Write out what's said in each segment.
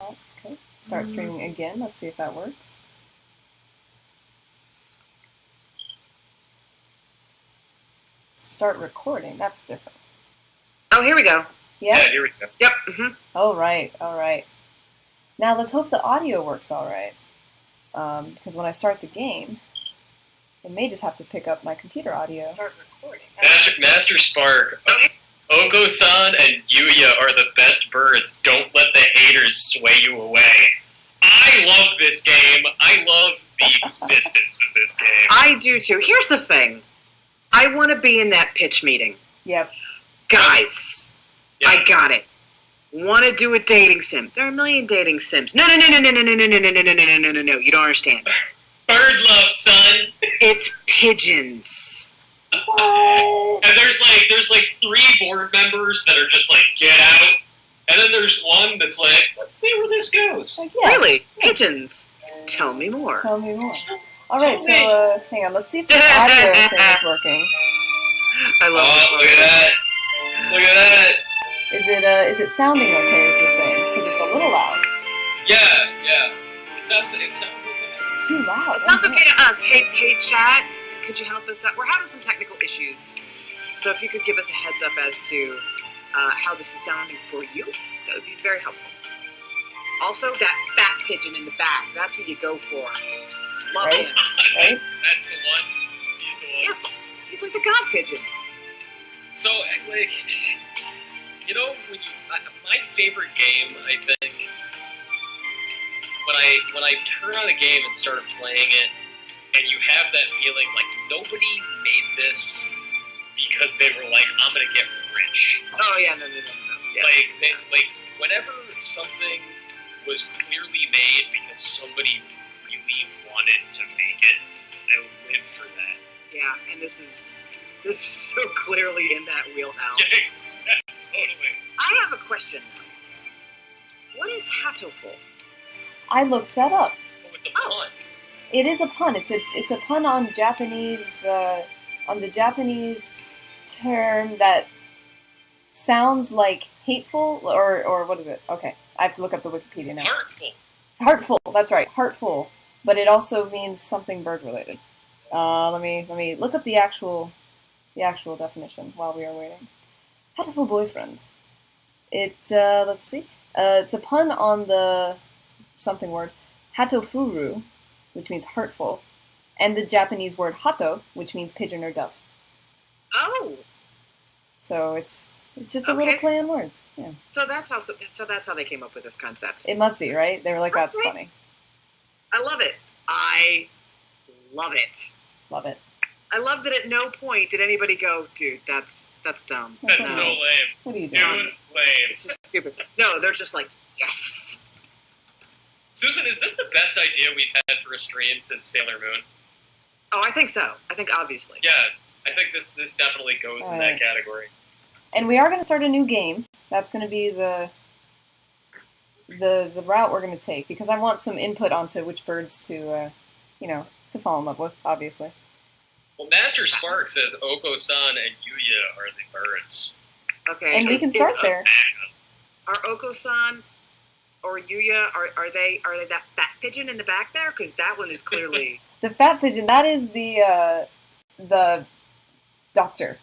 Okay, start streaming again. Let's see if that works. Start recording. That's different. Oh, here we go. Yeah? Yeah, here we go. Yep. All right. Now let's hope the audio works all right. Because when I start the game, it may just have to pick up my computer audio. Start recording. Master Spark, Oko-san and Yuya are the best birds. Don't let the haters sway you away. I love this game. I love the existence of this game. I do too. Here's the thing. I want to be in that pitch meeting. Yep. Guys, Yeah. I got it. Want to do a dating sim? There are a million dating sims. No. You don't understand. Bird love, son. It's pigeons. What? And there's like 3 board members that are just like, get out. And then there's one that's like, let's see where this goes. Like, yeah. Really? Pigeons? Tell me more. Tell me more. All right, so hang on. Let's see if the audio thing is working. I love Oh, this. look at that. Look at that. Is it sounding okay? Is the thing because it's a little loud. Yeah. It sounds okay. It's too loud. It sounds okay to us. Hey, chat. Could you help us out? We're having some technical issues. So if you could give us a heads up as to how this is sounding for you, that would be very helpful. Also, that fat pigeon in the back. That's who you go for. Love Right? him. Right? That's the one. He's the one. Yeah, he's like the god pigeon. So, like, you know, my favorite game, I think, when I turn on a game and start playing it, and you have that feeling like nobody made this because they were like, I'm gonna get rich. Oh yeah, no. Yeah. Like whenever something was clearly made because somebody really wanted to make it, I live for that. Yeah, and this is so clearly in that wheelhouse. Yeah, totally. I have a question. What is Hatoful? I looked that up. Oh, it's a pun. It is a pun. It's a pun on Japanese on the Japanese term that sounds like hateful or what is it? Okay, I have to look up the Wikipedia now. Heartful. Heartful. That's right, heartful. But it also means something bird related. Let me look up the actual definition while we are waiting. Hatoful boyfriend. Let's see. It's a pun on the something word hatofuru, which means hurtful, and the Japanese word hato, which means pigeon or dove. Oh, So it's just a little play on words. Yeah. so that's how they came up with this concept. It must be, right? They were like, that's Okay. funny. I love it. I love it. Love it. I love that at no point did anybody go, dude, that's dumb. That's Okay. so lame. What are you Dude, doing? lame. It's just stupid. No, they're just like, yes. Susan, is this the best idea we've had for a stream since Sailor Moon? Oh, I think so. I think obviously. Yeah, I think this definitely goes in that category. And we are going to start a new game. That's going to be the route we're going to take, because I want some input onto which birds to, to fall in love with, obviously. Well, Master Spark says Oko-san and Yuya are the birds. Okay. And we can start there. Are Oko-san or Yuya, are they that fat pigeon in the back there? Because that one is clearly... The fat pigeon, that is the doctor.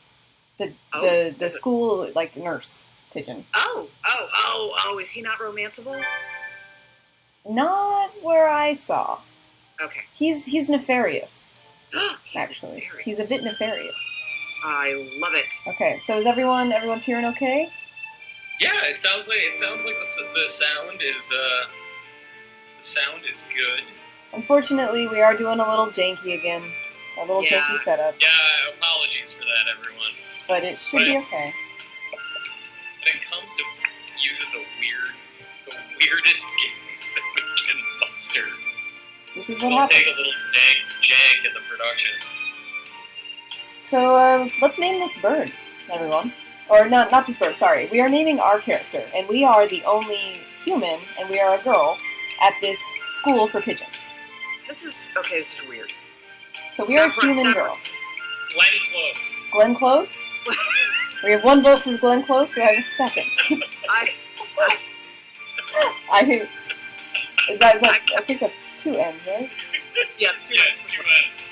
The school, like, nurse pigeon. Oh, is he not romanceable? Not where I saw. Okay. He's nefarious, He's actually. nefarious. He's a bit nefarious. I love it. Okay, so is everyone's hearing okay? Yeah, it sounds like the sound is good. Unfortunately, we are doing a little janky again. A little Yeah. janky setup. Yeah, apologies for that, everyone. But it should be okay. When it comes to the weirdest games that we can muster, This is what we'll happens. take a little jank in the production. So, let's name this bird, everyone. Or, not this bird, sorry. We are naming our character, and we are the only human, and we are a girl, at this school for pigeons. This is weird. So we are a human girl. Glenn Close. Glenn Close? We have one vote for Glenn Close. Do I have a second? I I Is that? I think that's 2 N's, right? Yes, two Yeah, N's. it's 2 N's.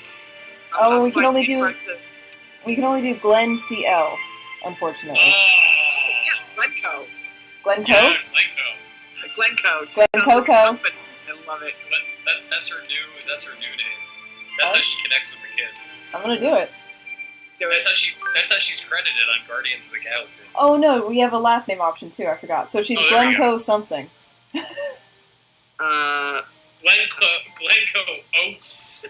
Oh, we can only do Glenn CL, unfortunately. Yes, Glencoe. Glencoe? Yeah, Glencoe. Glen Coco. I love it. That's her new name. That's how she connects with the kids. I'm gonna do it. That's how she's credited on Guardians of the Galaxy. Oh no, we have a last name option too. I forgot. So she's Glencoe something. Glencoe Oaks.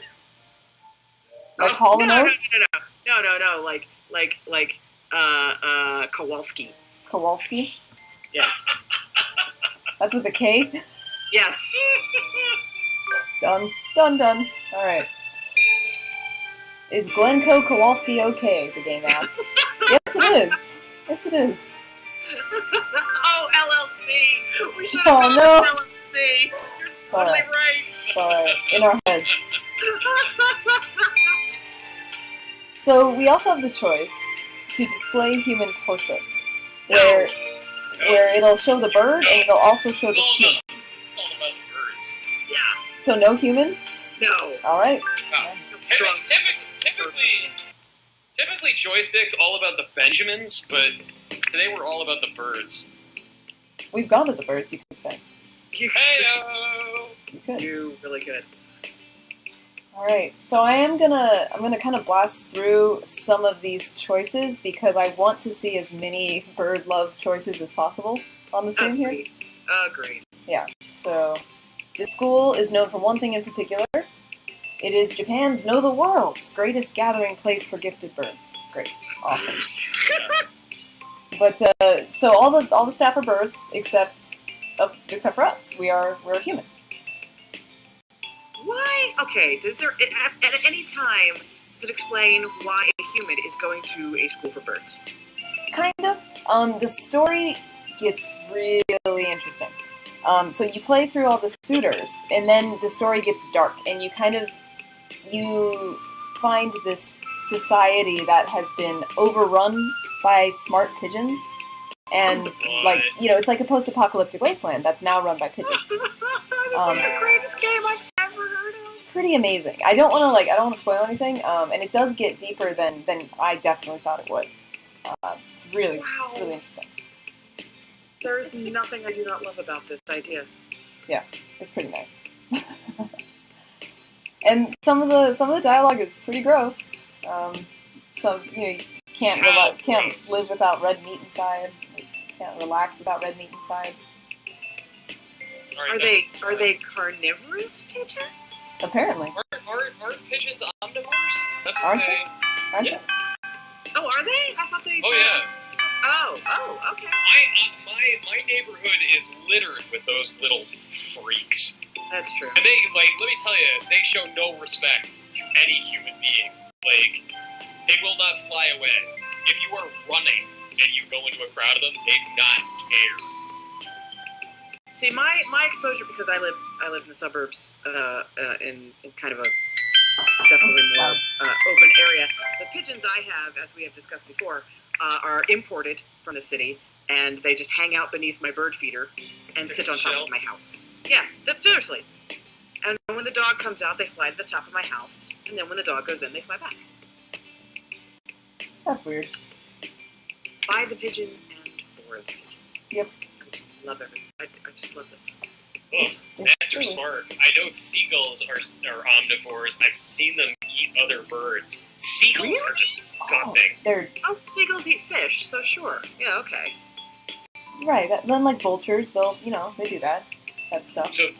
Like Hall and Oates? No. Like Kowalski. Kowalski? Yeah. That's with a K? Yes. Done. All right. Is Glencoe Kowalski okay? The game asks. Yes, it is. Oh, LLC. We should Oh, have no. LLC. You're totally right. It's alright. In our heads. So we also have the choice to display human portraits, where it'll show the bird and it'll also show the human. It's all about the birds. Yeah. So no humans? No. All right. Typically joysticks all about the Benjamins, but today we're all about the birds. We've gone to the birds, you could say. Hey-o! You could. You're really good. All right. So I'm gonna kind of blast through some of these choices because I want to see as many bird love choices as possible on the screen here. Agreed. Yeah. So this school is known for one thing in particular. It is Japan's the world's greatest gathering place for gifted birds. Great. Awesome. But so all the staff are birds except for us. We're human. Why? Okay. Does there at any time does it explain why a human is going to a school for birds? Kind of. The story gets really interesting. So you play through all the suitors, and then the story gets dark, and you find this society that has been overrun by smart pigeons, and it's like a post-apocalyptic wasteland that's now run by pigeons. This is the greatest game I've ever heard of. It's pretty amazing. I don't want to spoil anything, and it does get deeper than I definitely thought it would. It's really interesting. There is nothing I do not love about this idea. Yeah, it's pretty nice. And some of the dialogue is pretty gross. You can't live without red meat inside. You can't relax without red meat inside. Are they carnivorous pigeons? Apparently. Aren't pigeons omnivores? That's what Aren't they? Aren't they? Oh, are they? I thought they. Oh yeah. Oh, okay. My neighborhood is littered with those little freaks. That's true. And let me tell you, they show no respect to any human being. They will not fly away. If you are running and you go into a crowd of them, they do not care. See, my exposure, because I live in the suburbs, in kind of a definitely more open area. The pigeons I have, as we have discussed before, are imported from the city, and they just hang out beneath my bird feeder and sit on top of my house. Yeah, that's seriously. And when the dog comes out, they fly to the top of my house, and then when the dog goes in, they fly back. That's weird. By the pigeon and for the pigeon. Yep. I love everything. I just love this. Oh, Master Smart. I know seagulls are omnivores. I've seen them eat other birds. Seagulls are disgusting. Seagulls eat fish, so sure. Yeah, okay. Right. Then like vultures, they do that stuff. So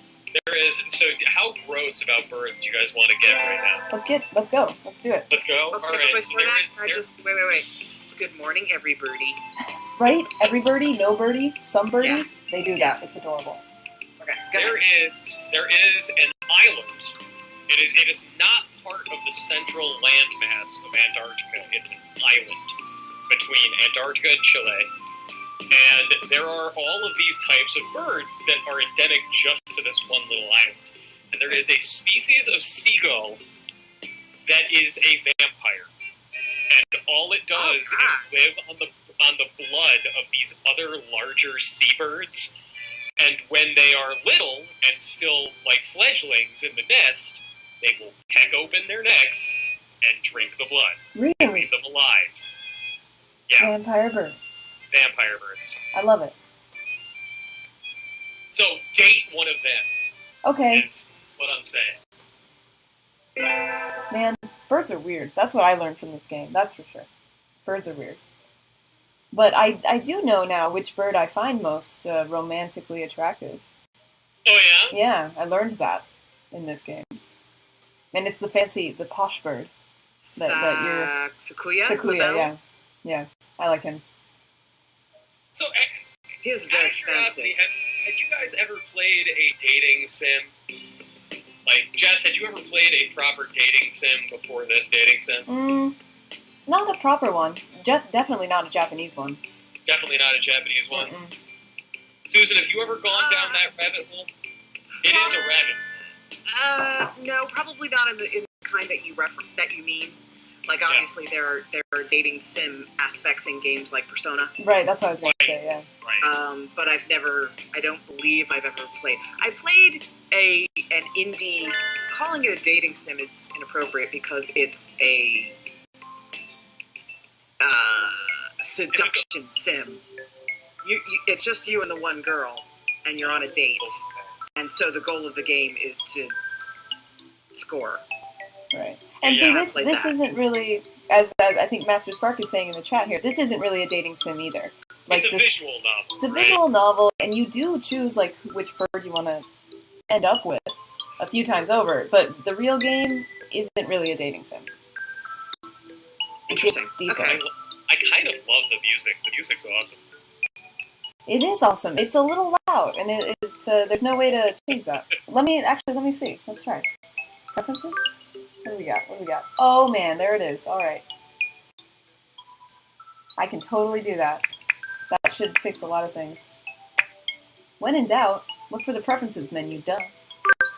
how gross about birds do you guys want to get right now? Let's go. Let's do it. Let's go. Okay, all right. Wait. Good morning, every birdie. Right? Every birdie, no birdie, some birdie. Yeah. They do that. It's adorable. Okay. There is an island. It is not part of the central landmass of Antarctica. It's an island between Antarctica and Chile. And there are all of these types of birds that are endemic just to this one little island. And there is a species of seagull that is a vampire. And all it does is live on the blood of these other larger seabirds. And when they are little and and still, like fledglings in the nest, they will peck open their necks and drink the blood. Really? And leave them alive. Yeah. Vampire birds. Vampire birds. I love it. So, date one of them. Okay. Is what I'm saying. Man, birds are weird. That's what I learned from this game, that's for sure. Birds are weird. But I do know now which bird I find most romantically attractive. Oh, yeah? Yeah, I learned that in this game. And it's the posh bird. That you're... Sequoia? Sequoia, yeah. Yeah, I like him. So, He is out very of curiosity, fancy. had you guys ever played a dating sim? Like, Jess, had you ever played a proper dating sim before this dating sim? Not a proper one. Definitely not a Japanese one. Definitely not a Japanese one. Mm-mm. Susan, have you ever gone down that rabbit hole? It is a rabbit. No, probably not in the kind that you mean. Like, obviously, there are dating sim aspects in games like Persona. Right, that's what I was going to say, yeah. Right. But I don't believe I've ever played. I played an indie. Calling it a dating sim is inappropriate because it's a seduction sim. It's just you and the one girl, and you're on a date. And so the goal of the game is to score. Right. And Yeah, see, this isn't really, as I think Master Spark is saying in the chat here, this isn't really a dating sim either. Like It's a visual novel. It's a right? visual novel, and you do choose like which bird you want to end up with a few times over. But the real game isn't really a dating sim. It gets Interesting. deeper. Okay. I kind of love the music. The music's awesome. It is awesome. It's a little loud, and it's there's no way to change that. Let me see. Let's try. Preferences? What do we got? Oh man, there it is. All right. I can totally do that. That should fix a lot of things. When in doubt, look for the preferences menu. Duh.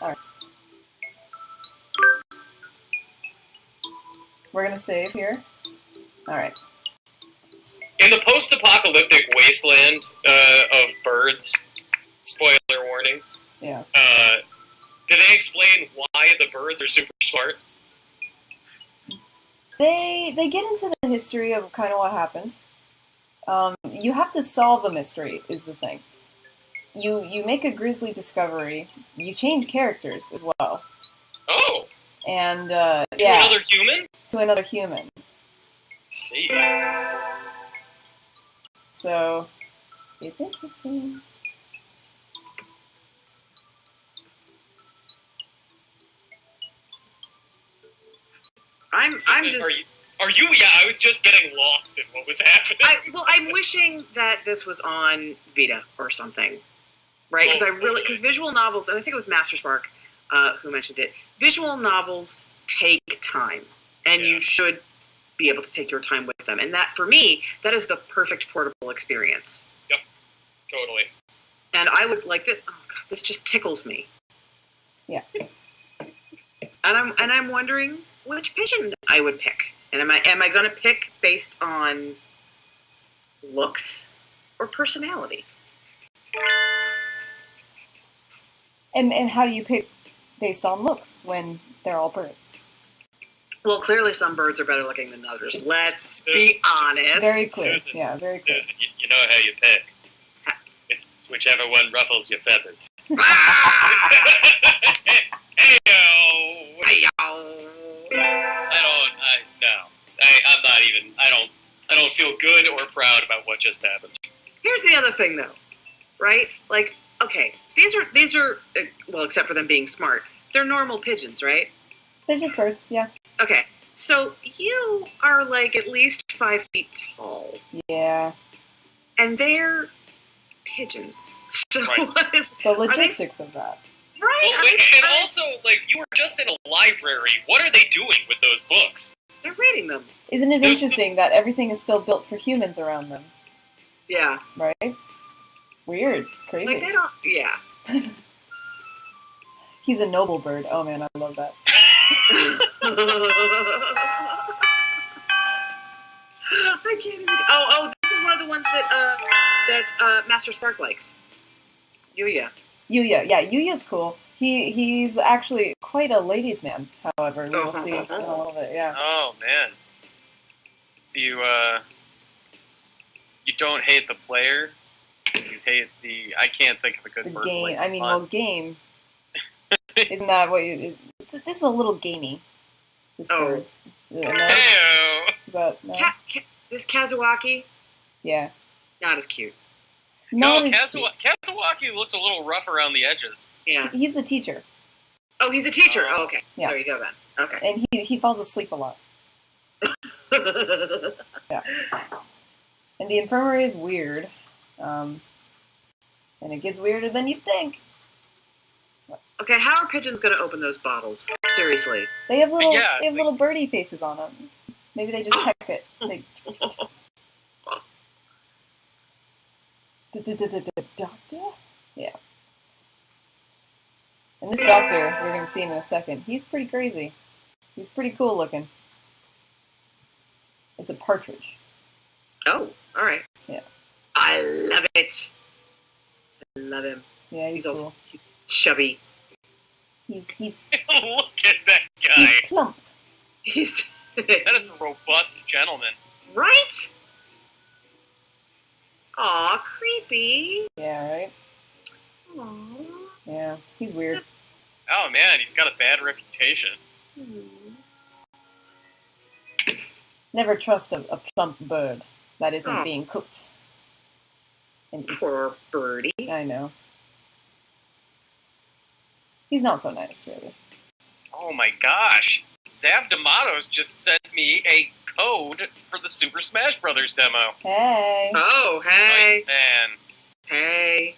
All right. We're gonna save here. All right. In the post-apocalyptic wasteland of birds, spoiler warnings, Yeah. do they explain why the birds are super smart? They get into the history of kind of what happened. You have to solve a mystery, is the thing. You make a grisly discovery. You change characters as well. Oh! And To yeah, another human? to another human. See. So it's interesting. I'm Susan, just. Are you? Yeah, I was just getting lost in what was happening. I'm wishing that this was on Vita or something, right? Because visual novels, and I think it was Master Spark who mentioned it. Visual novels take time, and you should be able to take your time with them. And that, for me, that is the perfect portable experience. Yep, totally. And I would like this. Oh God, this just tickles me. Yeah. And I'm wondering which pigeon I would pick. And am I going to pick based on looks or personality? And how do you pick based on looks when they're all birds? Well, clearly some birds are better looking than others. Let's be honest. Very clear. Susan, Yeah, very clear. Susan, you know how you pick. It's whichever one ruffles your feathers. Heyo! I don't feel good or proud about what just happened. Here's the other thing, though, right? Like, okay, these are well, except for them being smart, they're normal pigeons, right? They're just birds, yeah. Okay, so you are like at least 5 feet tall, Yeah. and they're pigeons. So, Right. The logistics of that. right? Well, and also, like, you were just in a library. What are they doing with those books? They're reading them. Isn't it interesting that everything is still built for humans around them, Yeah. right? Weird. Crazy. Like they don't. Yeah. He's a noble bird. Oh man, I love that. I can't even. Oh, this is one of the ones that Master Spark likes. Yuya. Yuya. Yeah, Yuya's cool. He's actually quite a ladies' man. However, we will see in a little bit. Yeah. Oh man. So you don't hate the player. You hate the. I can't think of a good The word. game. Like I mean, fun. well, game. Isn't that what you? This is a little gamey. This bird. No? Heyo. Is that no? This Kazuaki, Yeah. not as cute. No, Not as cute. Kazuaki looks a little rough around the edges. Yeah. He's the teacher. Oh, he's a teacher. Oh, okay. Yeah. There you go then. Okay. And he falls asleep a lot. Yeah. And the infirmary is weird. And it gets weirder than you'd think. Okay, how are pigeons going to open those bottles? Seriously. They have little Yeah, little birdie faces on them. Maybe they just peck it. They... Doctor? Yeah. And this doctor, you're going to see him in a second, he's pretty crazy. He's pretty cool looking. It's a partridge. Oh, all right. Yeah. I love it. I love him. Yeah, he's cool. Also chubby. He's Look at that guy. he's plump. He's That is a robust gentleman. right. Aw, creepy. Yeah, right? Aw. Yeah, he's weird. Oh man, he's got a bad reputation. Never trust a plump bird that isn't Oh. being cooked. And eaten. Poor birdie. I know. He's not so nice, really. Oh my gosh. Zav D'Amato's just sent me a code for the Super Smash Brothers demo. Hey! Oh, hey. Nice man. Hey.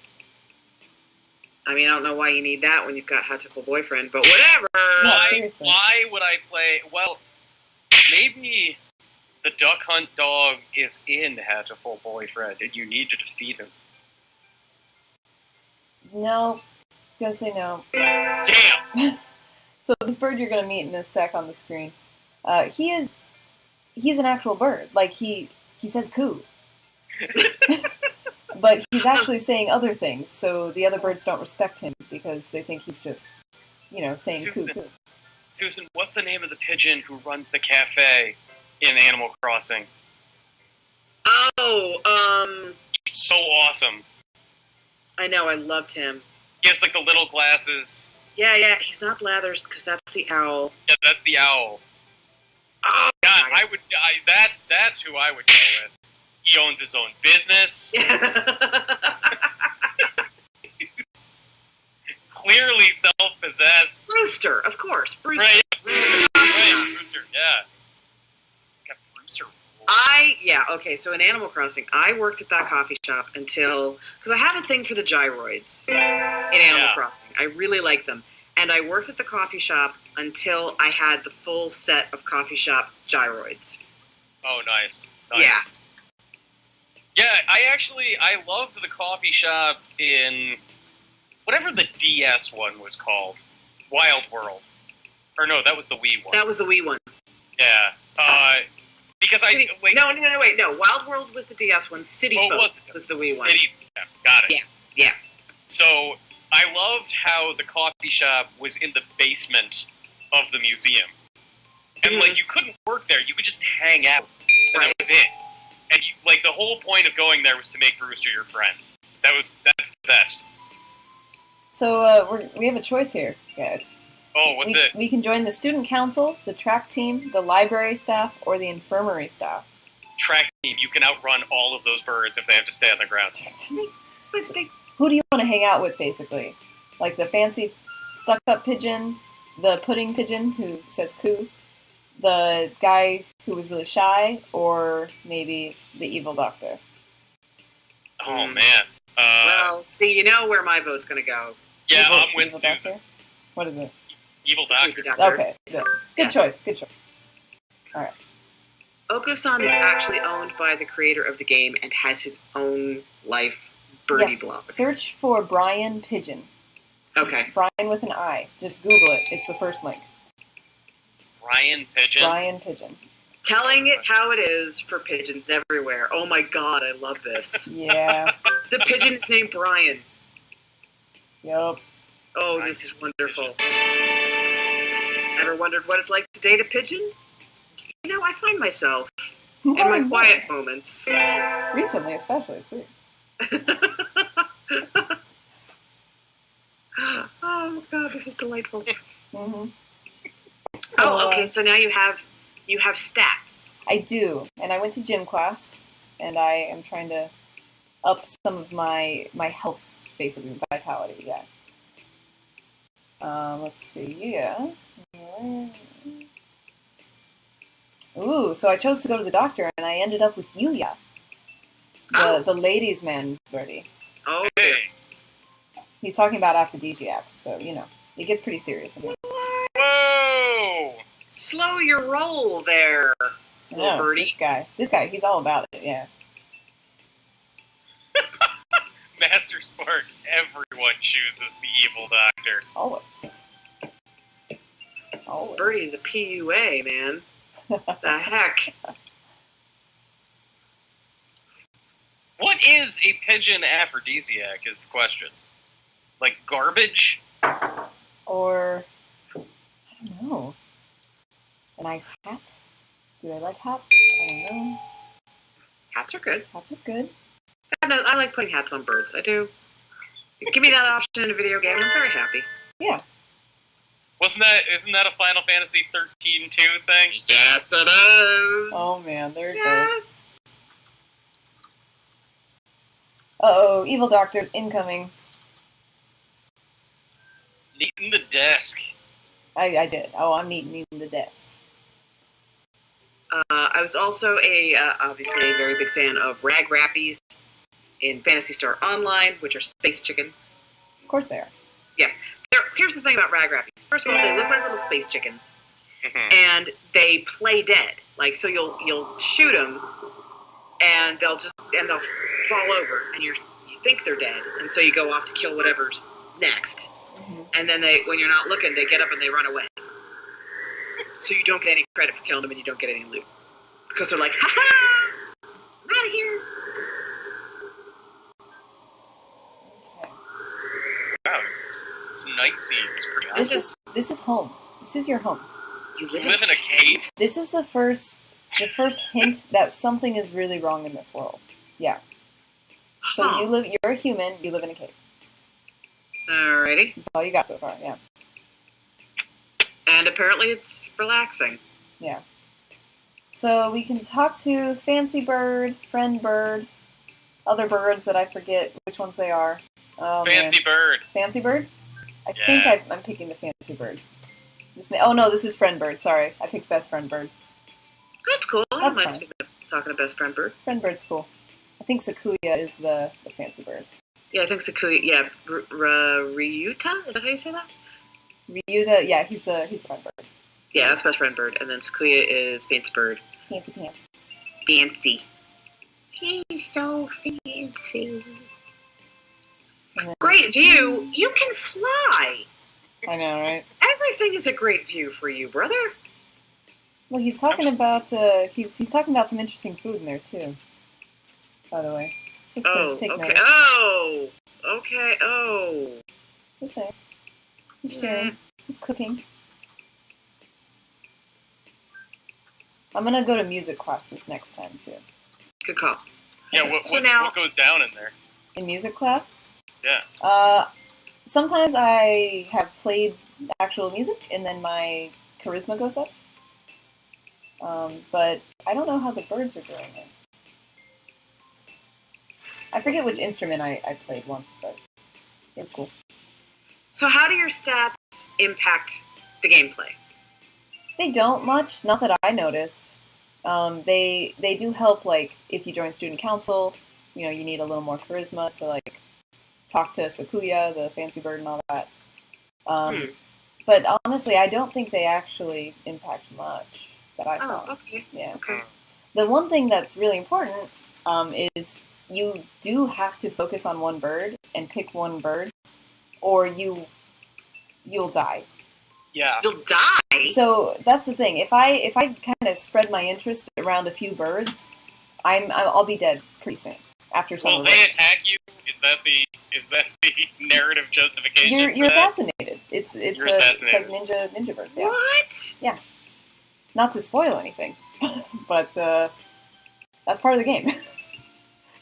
I mean, I don't know why you need that when you've got Hatoful Boyfriend, but whatever. Yeah, seriously. Why would I play? Well, maybe the Duck Hunt dog is in Hatoful Boyfriend and you need to defeat him. No. Gonna say no. Damn! So this bird you're gonna meet in a sec on the screen, he's an actual bird. Like he says coo. But he's actually saying other things, so the other birds don't respect him because they think he's just, saying coo Susan. coo. Susan, what's the name of the pigeon who runs the cafe in Animal Crossing? Oh, He's so awesome. I know, I loved him. He has like the little glasses. Yeah, he's not Blathers, because that's the owl. Yeah, that's the owl. Oh, God, that's who I would go with. He owns his own business. He's clearly self-possessed. Brewster, of course. Brewster. Right, Brewster, yeah. Got Brewster. Okay, so in Animal Crossing, I worked at that coffee shop until, because I have a thing for the gyroids in Animal Crossing. I really like them. And I worked at the coffee shop until I had the full set of coffee shop gyroids. Oh, nice. Yeah. Yeah, I loved the coffee shop in whatever the DS one was called. Wild World. Or no, that was the Wii one. That was the Wii one. Yeah. Because wait. No. Wild World was the DS one. City Folk was the Wii one. Yeah, got it. Yeah. So I loved how the coffee shop was in the basement of the museum. And like you couldn't work there, you could just hang out. And that was it. And the whole point of going there was to make Brewster your friend. That's the best. So we have a choice here, guys. Oh, what's it? We can join the student council, the track team, the library staff, or the infirmary staff. Track team, you can outrun all of those birds if they have to stay on the ground. Who do you want to hang out with, basically? Like the fancy stuck-up pigeon, the pudding pigeon who says coo, the guy who was really shy, or maybe the evil doctor? Oh, man. Well, see, you know where my vote's going to go. Yeah, Evil- I'm with evil Susan. Doctor? What is it? Evil Doctor. Evil Doctor. Okay, good choice. Alright. Oko-san is actually owned by the creator of the game and has his own life birdie blog. Search for Brian Pigeon. Okay. Brian with an I. Just Google it. It's the first link. Brian Pigeon. Brian Pigeon. Telling it how it is for pigeons everywhere. Oh my god, I love this. Yeah. The pigeon is named Brian. Yup. Oh, this is wonderful. Ever wondered what it's like to date a pigeon? You know, I find myself in my quiet moments. Recently, especially. It's weird. Oh God, this is delightful. Mm-hmm. So, okay. So now you have stats. I do, and I went to gym class, and I am trying to up some of my health, basically vitality. Yeah. Let's see. Yeah. Ooh, so I chose to go to the doctor, and I ended up with Yuya, the ladies' man birdie. Oh. He's talking about aphrodisiacs, so you know it gets pretty serious. In here. Whoa! Slow your roll there, little birdie. This guy, he's all about it. Yeah. Master Spark, everyone chooses the evil doctor. Always. This birdie's a PUA, man. The heck? What is a pigeon aphrodisiac is the question. Like garbage? Or, I don't know. A nice hat? Do they like hats? I don't know. Hats are good. Hats are good. I like putting hats on birds. I do. Give me that option in a video game. I'm very happy. Yeah. Isn't that a Final Fantasy 13-2 thing? Yes, it is. Oh man, there it goes. Uh-oh, evil doctor incoming. Neating the desk. I did. Oh, I'm neating the desk. I was also obviously a very big fan of Rag Rappies in Phantasy Star Online, which are space chickens. Of course they are. Yes. Here's the thing about Rag Rappies. First of all, they look like little space chickens, and they play dead. Like, so you'll shoot them, and they'll fall over, and you think they're dead, and so you go off to kill whatever's next, and then when you're not looking, they get up and they run away. So you don't get any credit for killing them, and you don't get any loot because they're like, ha-ha, I'm out of here. Wow, this night scene is pretty awesome. This is home. This is your home. You live in a cave? This is the first hint that something is really wrong in this world. Yeah. So you're a human, you live in a cave. Alrighty. That's all you got so far, yeah. And apparently it's relaxing. Yeah. So we can talk to Fancy Bird, Friend Bird, other birds that I forget which ones they are. Oh, Fancy Bird. Fancy Bird? I think I'm picking the Fancy Bird. Oh no, this is Friend Bird. Sorry, I picked Best Friend Bird. That's cool. I don't That's mind talking to Best Friend Bird. Friend Bird's cool. I think Sakuya is the Fancy Bird. Yeah, I think Sakuya. Yeah, Ryuta. Is that how you say that? Ryuta. Yeah, he's the Friend Bird. Yeah, that's Best Friend Bird, and then Sakuya is Fancy Bird. Fancy pants. Fancy. He's so fancy. Great view. You can fly. I know, right? Everything is a great view for you, brother. Well, he's talking about he's talking about some interesting food in there too. By the way, just to take note. Oh, okay. Oh, just saying. He's sharing. He's cooking. I'm gonna go to music class this next time too. Good call. Yeah, what goes down in there? In music class? Yeah. Sometimes I have played actual music, and then my charisma goes up. But I don't know how the birds are doing it. I forget which instrument I played once, but it was cool. So how do your stats impact the gameplay? They don't much, not that I noticed. They do help, like, if you join student council, you know, you need a little more charisma to, like, talk to Sakuya, the fancy bird, and all that. But honestly, I don't think they actually impact much that I saw. Oh, okay. Yeah. Okay. The one thing that's really important is you do have to focus on one bird and pick one bird, or you'll die. Yeah. You'll die. So that's the thing. If I kind of spread my interest around a few birds, I'll be dead pretty soon after some. Will they attack you? Is is that the narrative justification? You're for that? assassinated. It's You're it's assassinated. like ninja birds. Yeah. What? Not to spoil anything, but that's part of the game.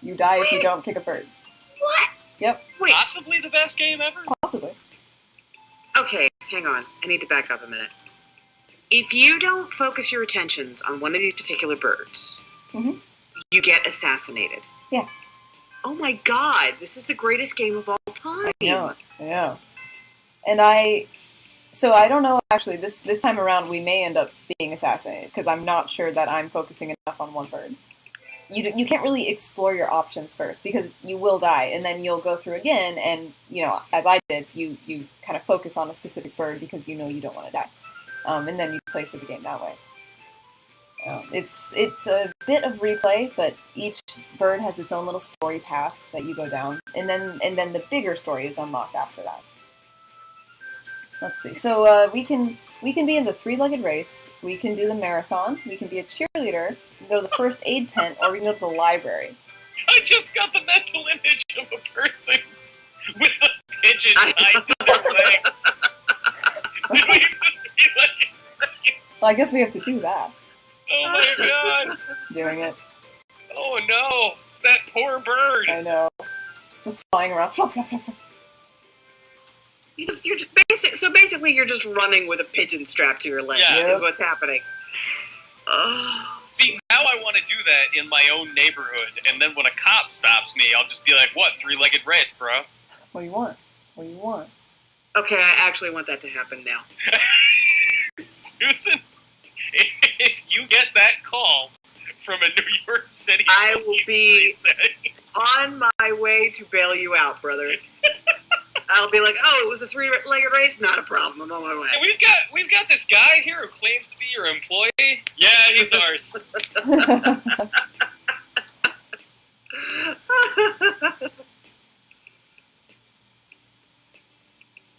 You die if you don't kick a bird. What? Yep, Wait. Possibly the best game ever. possibly. Okay, hang on. I need to back up a minute. If you don't focus your attentions on one of these particular birds, Mhm. you get assassinated. Yeah. Oh my god, this is the greatest game of all time. I know. And so I don't know, actually, this time around we may end up being assassinated, because I'm not sure that I'm focusing enough on one bird. You can't really explore your options first, because you will die, and then you'll go through again, and, as I did, you kind of focus on a specific bird because you know you don't want to die. And then you play through the game that way. It's a bit of replay, but each bird has its own little story path that you go down, and then the bigger story is unlocked after that. Let's see. So we can be in the three-legged race. We can do the marathon. We can be a cheerleader. We can go to the first aid tent, or we can go to the library. I just got the mental image of a person with a pigeon tied to their leg. Doing the three-legged race. So I guess we have to do that. Oh my god! Doing it. Oh no! That poor bird! I know. Just flying around. So basically you're just running with a pigeon strapped to your leg. Yeah. Is what's happening. Oh. See, now I want to do that in my own neighborhood, and then when a cop stops me, I'll just be like, what, three-legged race, bro? What do you want? What do you want? Okay, I actually want that to happen now. Susan, if you get that call from a New York City I will police be precinct, on my way to bail you out, brother. I'll be like, oh, it was a three-legged race? Not a problem. I'm on my way. Hey, we've got this guy here who claims to be your employee. Yeah, he's ours.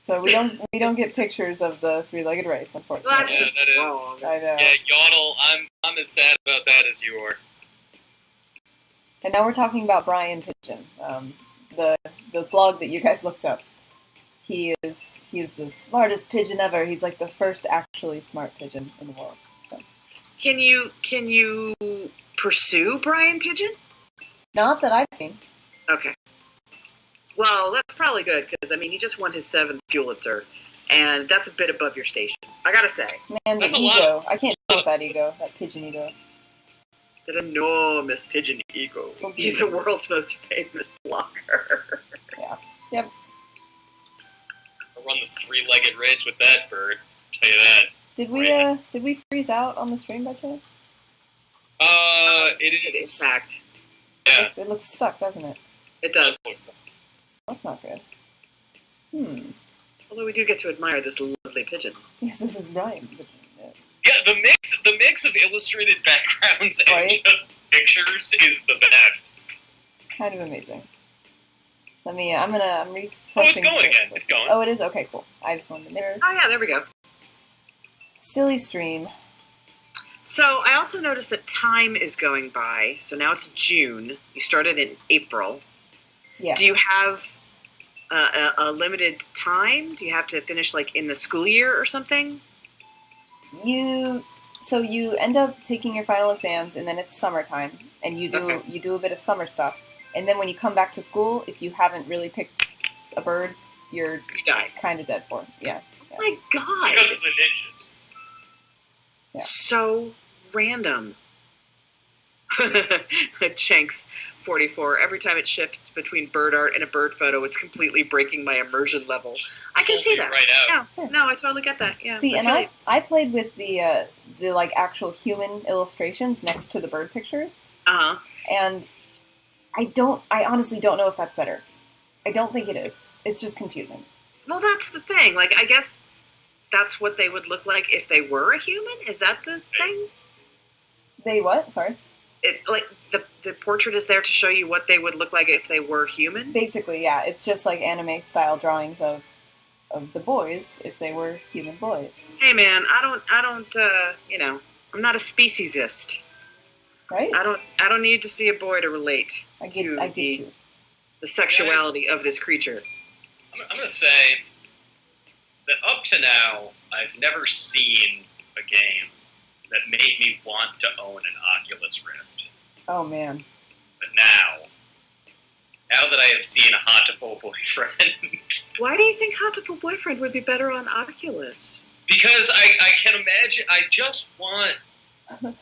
So we don't get pictures of the three-legged race, unfortunately. That's just that is. wrong. I know. Yeah, Yodel, I'm as sad about that as you are. And now we're talking about Brian Pigeon, the blog that you guys looked up. He's the smartest pigeon ever. He's like the first actually smart pigeon in the world. So Can you pursue Brian Pigeon? not that I've seen. Okay. Well, that's probably good, because, I mean, he just won his 7th Pulitzer, and that's a bit above your station. I gotta say. Man, the That's a lot ego. I can't deal with that ego, that pigeon ego. That enormous pigeon ego. So He's the beautiful. world's most famous blogger. Yep. I'll run the three-legged race with that bird. Tell you that. Did we freeze out on the stream by chance? It In is. fact, Yeah. It looks stuck, doesn't it? it does. That's not good. Although we do get to admire this lovely pigeon. Yes, this is Brian. Yeah, the mix of illustrated backgrounds and Right. just pictures is the best. Kind of amazing. I'm refreshing. Oh, it's going again. It's going. Oh, it is? Okay, cool. I just wanted to mirror. Oh, yeah, there we go. Silly stream. So I also noticed that time is going by. So now it's June. You started in April. Yeah. Do you have a limited time? Do you have to finish like in the school year or something? So you end up taking your final exams, and then it's summertime, and you Okay. do a bit of summer stuff, and then when you come back to school, if you haven't really picked a bird, you're You die. kind of dead for it. Yeah. Oh my god. Because of the ninjas. Yeah. So random. Chanks 44. Every time it shifts between bird art and a bird photo, it's completely breaking my immersion level. I can Pulls see you that. right out. Yeah. No, I totally get that. Yeah. See, and feel I played with the like actual human illustrations next to the bird pictures, Uh-huh. and I honestly don't know if that's better. I don't think it is. It's just confusing. Well, that's the thing. Like, I guess that's what they would look like if they were a human? Is that the thing? They what? Sorry. It, like, the portrait is there to show you what they would look like if they were human? Basically, yeah. It's just like anime style drawings of the boys if they were human boys, Hey, man, I don't, I'm not a speciesist. right? I don't need to see a boy to relate I to get the you. the sexuality of this creature. I'm going to say that up to now, I've never seen a game that made me want to own an Oculus Rift. Oh, man. But now that I have seen a Hatoful Boyfriend... Why do you think Hatoful Boyfriend would be better on Oculus? Because I can imagine, I just want my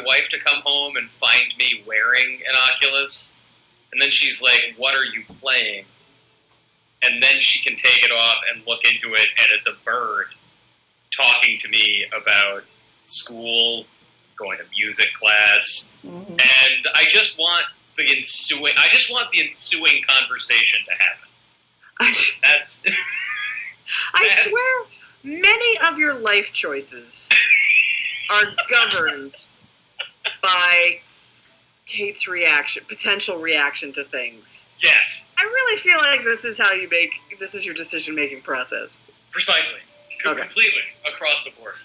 wife to come home and find me wearing an Oculus, and then she's like, "What are you playing?" And then she can take it off and look into it, and it's a bird talking to me about school, going to music class, and I just want the ensuing conversation to happen. That's. I swear, many of your life choices are governed by Kate's potential reaction to things. Yes. I really feel like this is your decision-making process. Precisely. Okay. Completely across the board.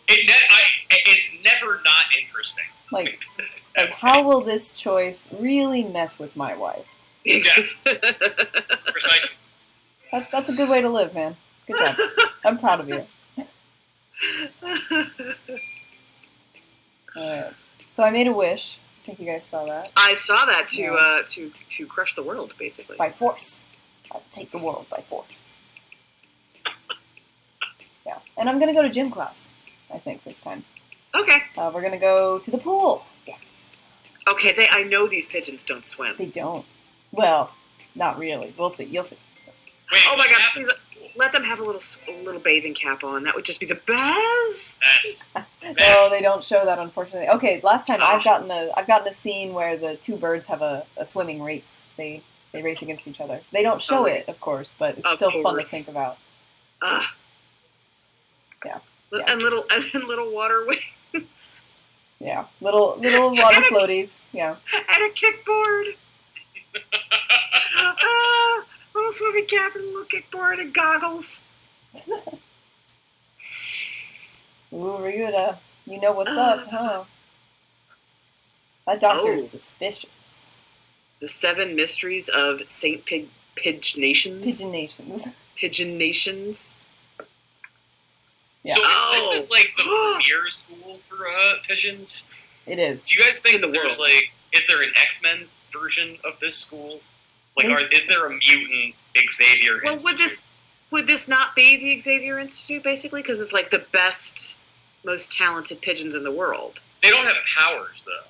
It's never not interesting. Like, how will this choice really mess with my wife? Yes. Precisely. That's a good way to live, man. Good job. I'm proud of you. Alright. So I made a wish. I think you guys saw that. I saw that to crush the world, basically. By force. I'll take the world by force. Yeah. And I'm going to go to gym class, I think, this time. Okay. We're going to go to the pool. Yes. Okay, I know these pigeons don't swim. They don't. Well, not really. We'll see. You'll see. Wait, oh my god, please let them have a little bathing cap on. That would just be the best. No, they don't show that, unfortunately. Okay, last time I've gotten a scene where the two birds have a swimming race. They race against each other. They don't show it, of course, but it's still fun to think about. Yeah. And little water wings. Yeah, little water floaties. Yeah. And a kickboard. Little swimming cap and a little kickboard and goggles. Ooh, Ryuta, you know what's up, huh? That doctor's suspicious. The 7 mysteries of Saint Pigeon Nations. Pigeon Nations. Yeah. So this is like the premier school for pigeons? It is. Do you guys think is there an X-Men version of this school? Like, is there a mutant Xavier Institute? Would this not be the Xavier Institute, basically? Because it's like the best, most talented pigeons in the world. They don't have powers, though.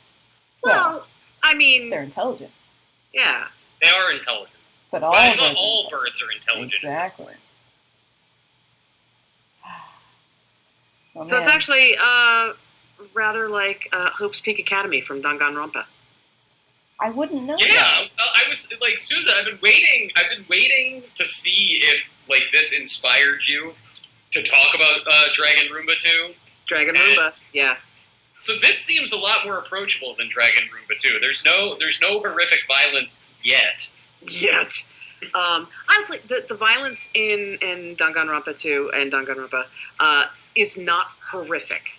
Well, I mean... They're intelligent. Yeah. They are intelligent. But not all birds are intelligent. Exactly. Oh, so it's actually rather like Hope's Peak Academy from Danganronpa. I wouldn't know. Yeah, that. I was like, Susan, I've been waiting to see if like this inspired you to talk about Dragon Roomba 2. Dragon Roomba, yeah. So this seems a lot more approachable than Dragon Roomba 2. There's no horrific violence yet. Honestly, the violence in Danganronpa 2 and Danganronpa is not horrific.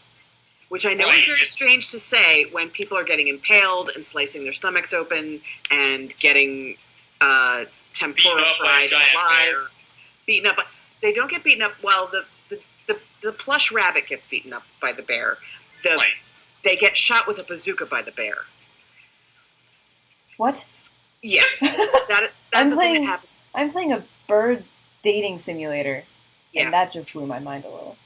Which I know is very strange to say when people are getting impaled and slicing their stomachs open and getting tempura fried alive. Beaten up. They don't get beaten up. Well, the plush rabbit gets beaten up by the bear. They get shot with a bazooka by the bear. What? Yes. That's the thing that happens. I'm playing a bird dating simulator, and that just blew my mind a little.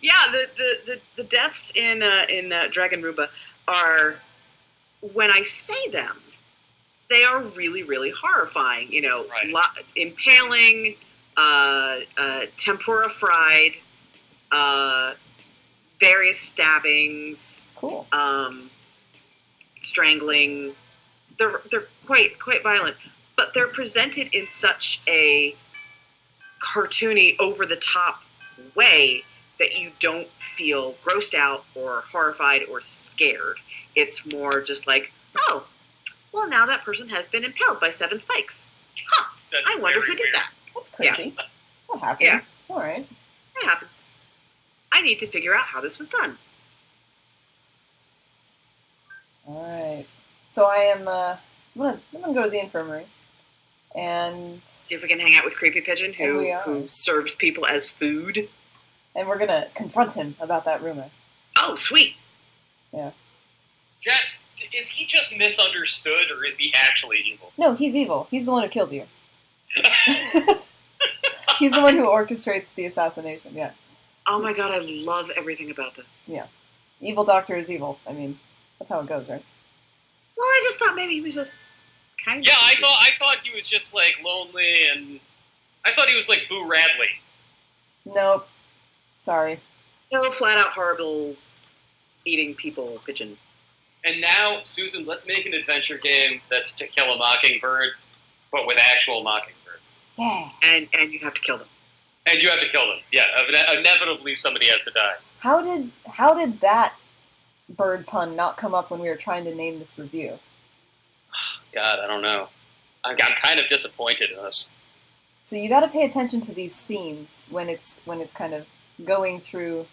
Yeah, the deaths in Dragon Roomba are, when I say them, they are really, really horrifying. You know, impaling, tempura fried, various stabbings, cool, strangling. They're quite violent, but they're presented in such a cartoony, over the top way that you don't feel grossed out or horrified or scared. It's more just like, oh, well, now that person has been impaled by 7 spikes. Huh, I wonder who did that. That's crazy. Yeah. That happens. Yeah. All right. That happens. I need to figure out how this was done. All right. So I am. I'm gonna go to the infirmary, and See if we can hang out with Creepy Pigeon, And we who are. who serves people as food. we're gonna confront him about that rumor. Oh, sweet. Jess, is he just misunderstood, or is he actually evil? No, he's evil. He's the one who kills you. He's the one who orchestrates the assassination. Yeah. Oh my god, I love everything about this. Evil doctor is evil. I mean, that's how it goes, right? Well, I just thought maybe he was just kind of. Yeah, I thought he was just like lonely, and I thought he was like Boo Radley. Nope. Sorry. No, flat out horrible eating people pigeon. And now, Susan, let's make an adventure game that's To Kill a Mockingbird, but with actual mockingbirds. Yeah. And you have to kill them. And you have to kill them. Yeah, inevitably somebody has to die. How did that bird pun not come up when we were trying to name this review? God, I don't know. I'm kind of disappointed in us. So you got to pay attention to these scenes when it's kind of going through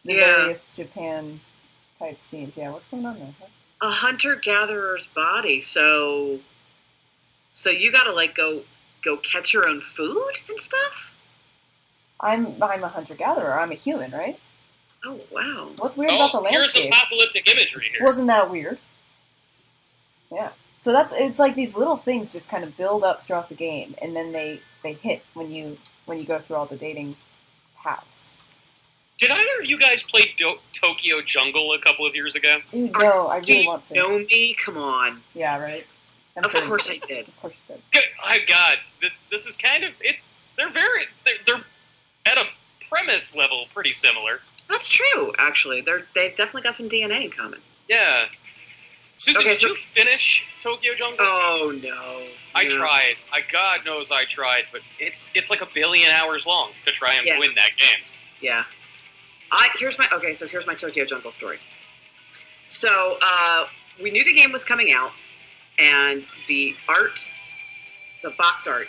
the various Japan type scenes. Yeah, what's going on there? Huh? A hunter-gatherer's body, so you gotta like go catch your own food and stuff? I'm a hunter gatherer. I'm a human, right? Oh wow. What's weird about the here's landscape? apocalyptic imagery here. Wasn't that weird? Yeah. So it's like these little things just kind of build up throughout the game, and then they hit when you go through all the dating paths. Did either of you guys play Tokyo Jungle a couple of years ago? Dude, no, I Do really you want to. know me? Come on. Yeah, right. Of course I did. Of course you did. Good. Oh God, this is kind of they're at a premise level pretty similar. That's true, actually. They've definitely got some DNA in common. Yeah. Susan, Okay, did so- you finish Tokyo Jungle? Oh no. I No. tried. God knows I tried, but it's like 1 billion hours long to try and Yeah. win that game. Yeah. Here's my Tokyo Jungle story. So we knew the game was coming out, and the box art,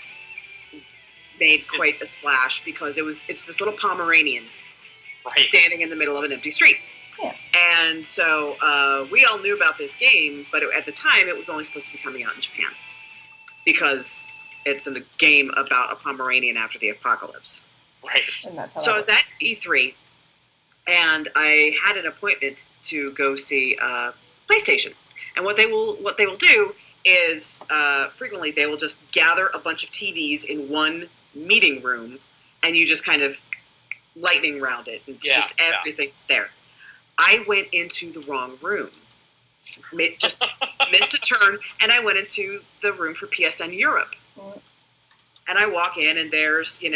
made quite a splash because it's this little Pomeranian Right. standing in the middle of an empty street. Yeah. And so we all knew about this game, but at the time it was only supposed to be coming out in Japan because it's a game about a Pomeranian after the apocalypse. Right. And that's how So I that was at E3, and I had an appointment to go see PlayStation. And what they will do is frequently they will just gather a bunch of TVs in one meeting room, and you just kind of lightning round it, and just everything's there. I went into the wrong room. Just missed a turn, and I went into the room for PSN Europe. Mm. And I walk in, and there's the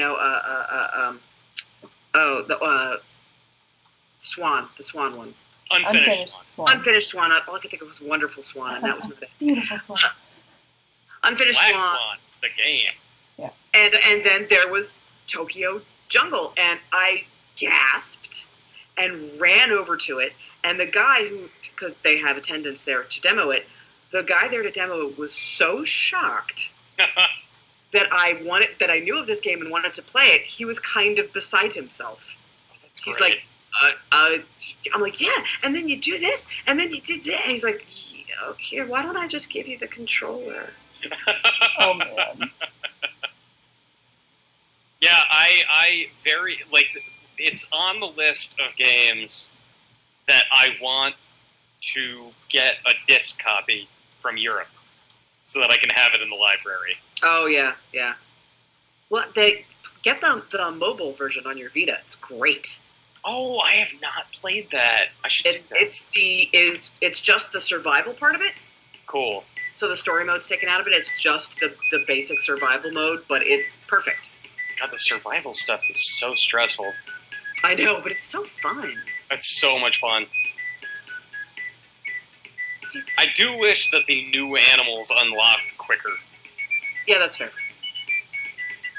Swan one. Unfinished one. Swan. Unfinished Swan. All I could think of was Wonderful Swan, and that was my Beautiful Swan. Unfinished Black Swan. Swan, the game. And then there was Tokyo Jungle, and I gasped and ran over to it. And the guy because they have attendants there to demo it, the guy there to demo it was so shocked that I knew of this game and wanted to play it. He was kind of beside himself. That's He's great. like, I'm like, yeah, and then you do this, and then you did that. And he's like, yeah, okay, why don't I just give you the controller? Oh man. Yeah, I very, like, it's on the list of games that I want to get a disc copy from Europe so that I can have it in the library. Oh, yeah. Well, they get the mobile version on your Vita. It's great. Oh, I have not played that. I should do that. It's just the survival part of it. Cool. So the story mode's taken out of it. It's just the basic survival mode, but it's perfect. God, the survival stuff is so stressful. I know, but it's so fun. It's so much fun. I do wish that the new animals unlocked quicker. Yeah, that's fair.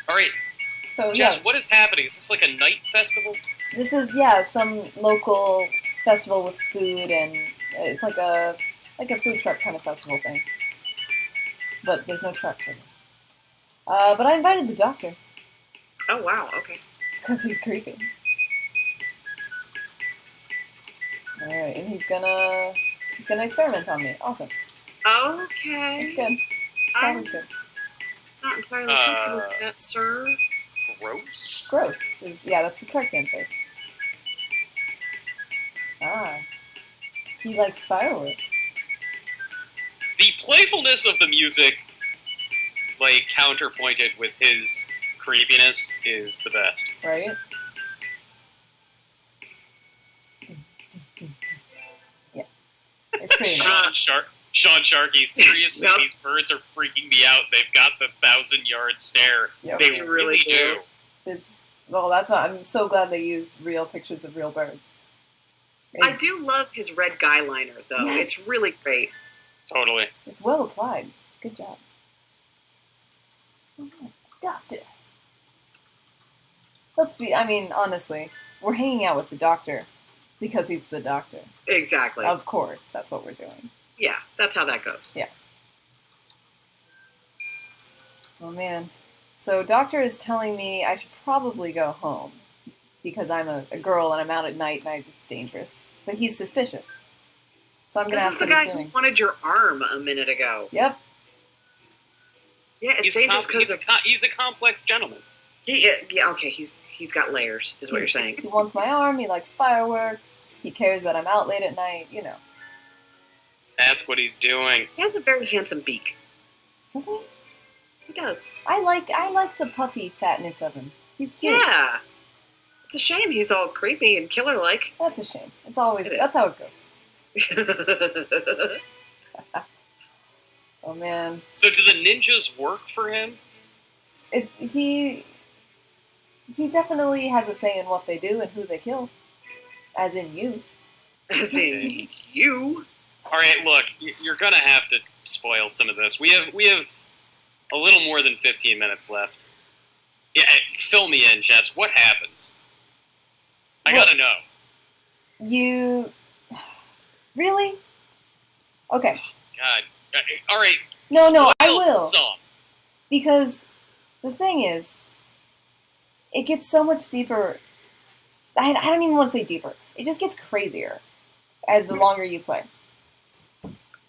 All right, So Jess, yeah, what is happening? Is this like a night festival? this is some local festival with food, and it's like a food truck kind of festival thing. But there's no trucks in it. But I invited the doctor Oh, wow, okay. because he's creepy. All right, and he's gonna He's gonna experiment on me. Awesome. Okay. It's good. It's I'm always good. not entirely comfortable with that, sir. Gross. Gross. Yeah, that's the correct answer. Ah. He likes fireworks. The playfulness of the music, like, counterpointed with his creepiness, is the best. Right? Yeah. It's pretty nice. Sean Sharkey, seriously, Yep. these birds are freaking me out. They've got the 1,000-yard stare. Yep. They really do. Well, that's why I'm so glad they used real pictures of real birds. I do love his red guy liner, though. Yes. It's really great. Totally. It's well applied. Good job. Doctor. Honestly, we're hanging out with the doctor because he's the doctor. Exactly. Of course, that's what we're doing. Yeah, that's how that goes. Yeah. Oh, man. So, doctor is telling me I should probably go home because I'm a girl and I'm out at night and it's dangerous. But he's suspicious. So I'm going to This ask is the what guy he's who doing. wanted your arm a minute ago. Yep. Yeah, it's dangerous because he's a complex gentleman. okay, he's got layers, is what you're saying. He wants my arm, he likes fireworks, he cares that I'm out late at night, you know. Ask what he's doing. He has a very handsome beak. Doesn't he? He does. I like the puffy fatness of him. He's cute. Yeah. It's a shame he's all creepy and killer-like. That's a shame. That's is. how it goes. Oh, man. So do the ninjas work for him? He definitely has a say in what they do and who they kill. As in you. As in you. All right, look, you're gonna have to spoil some of this. We have a little more than 15 minutes left. Yeah, fill me in, Jess. What happens? I gotta know. You... Really? Okay. God. All right. No, I spoil will. Some. Because the thing is, it gets so much deeper. I don't even want to say deeper. It just gets crazier the longer you play.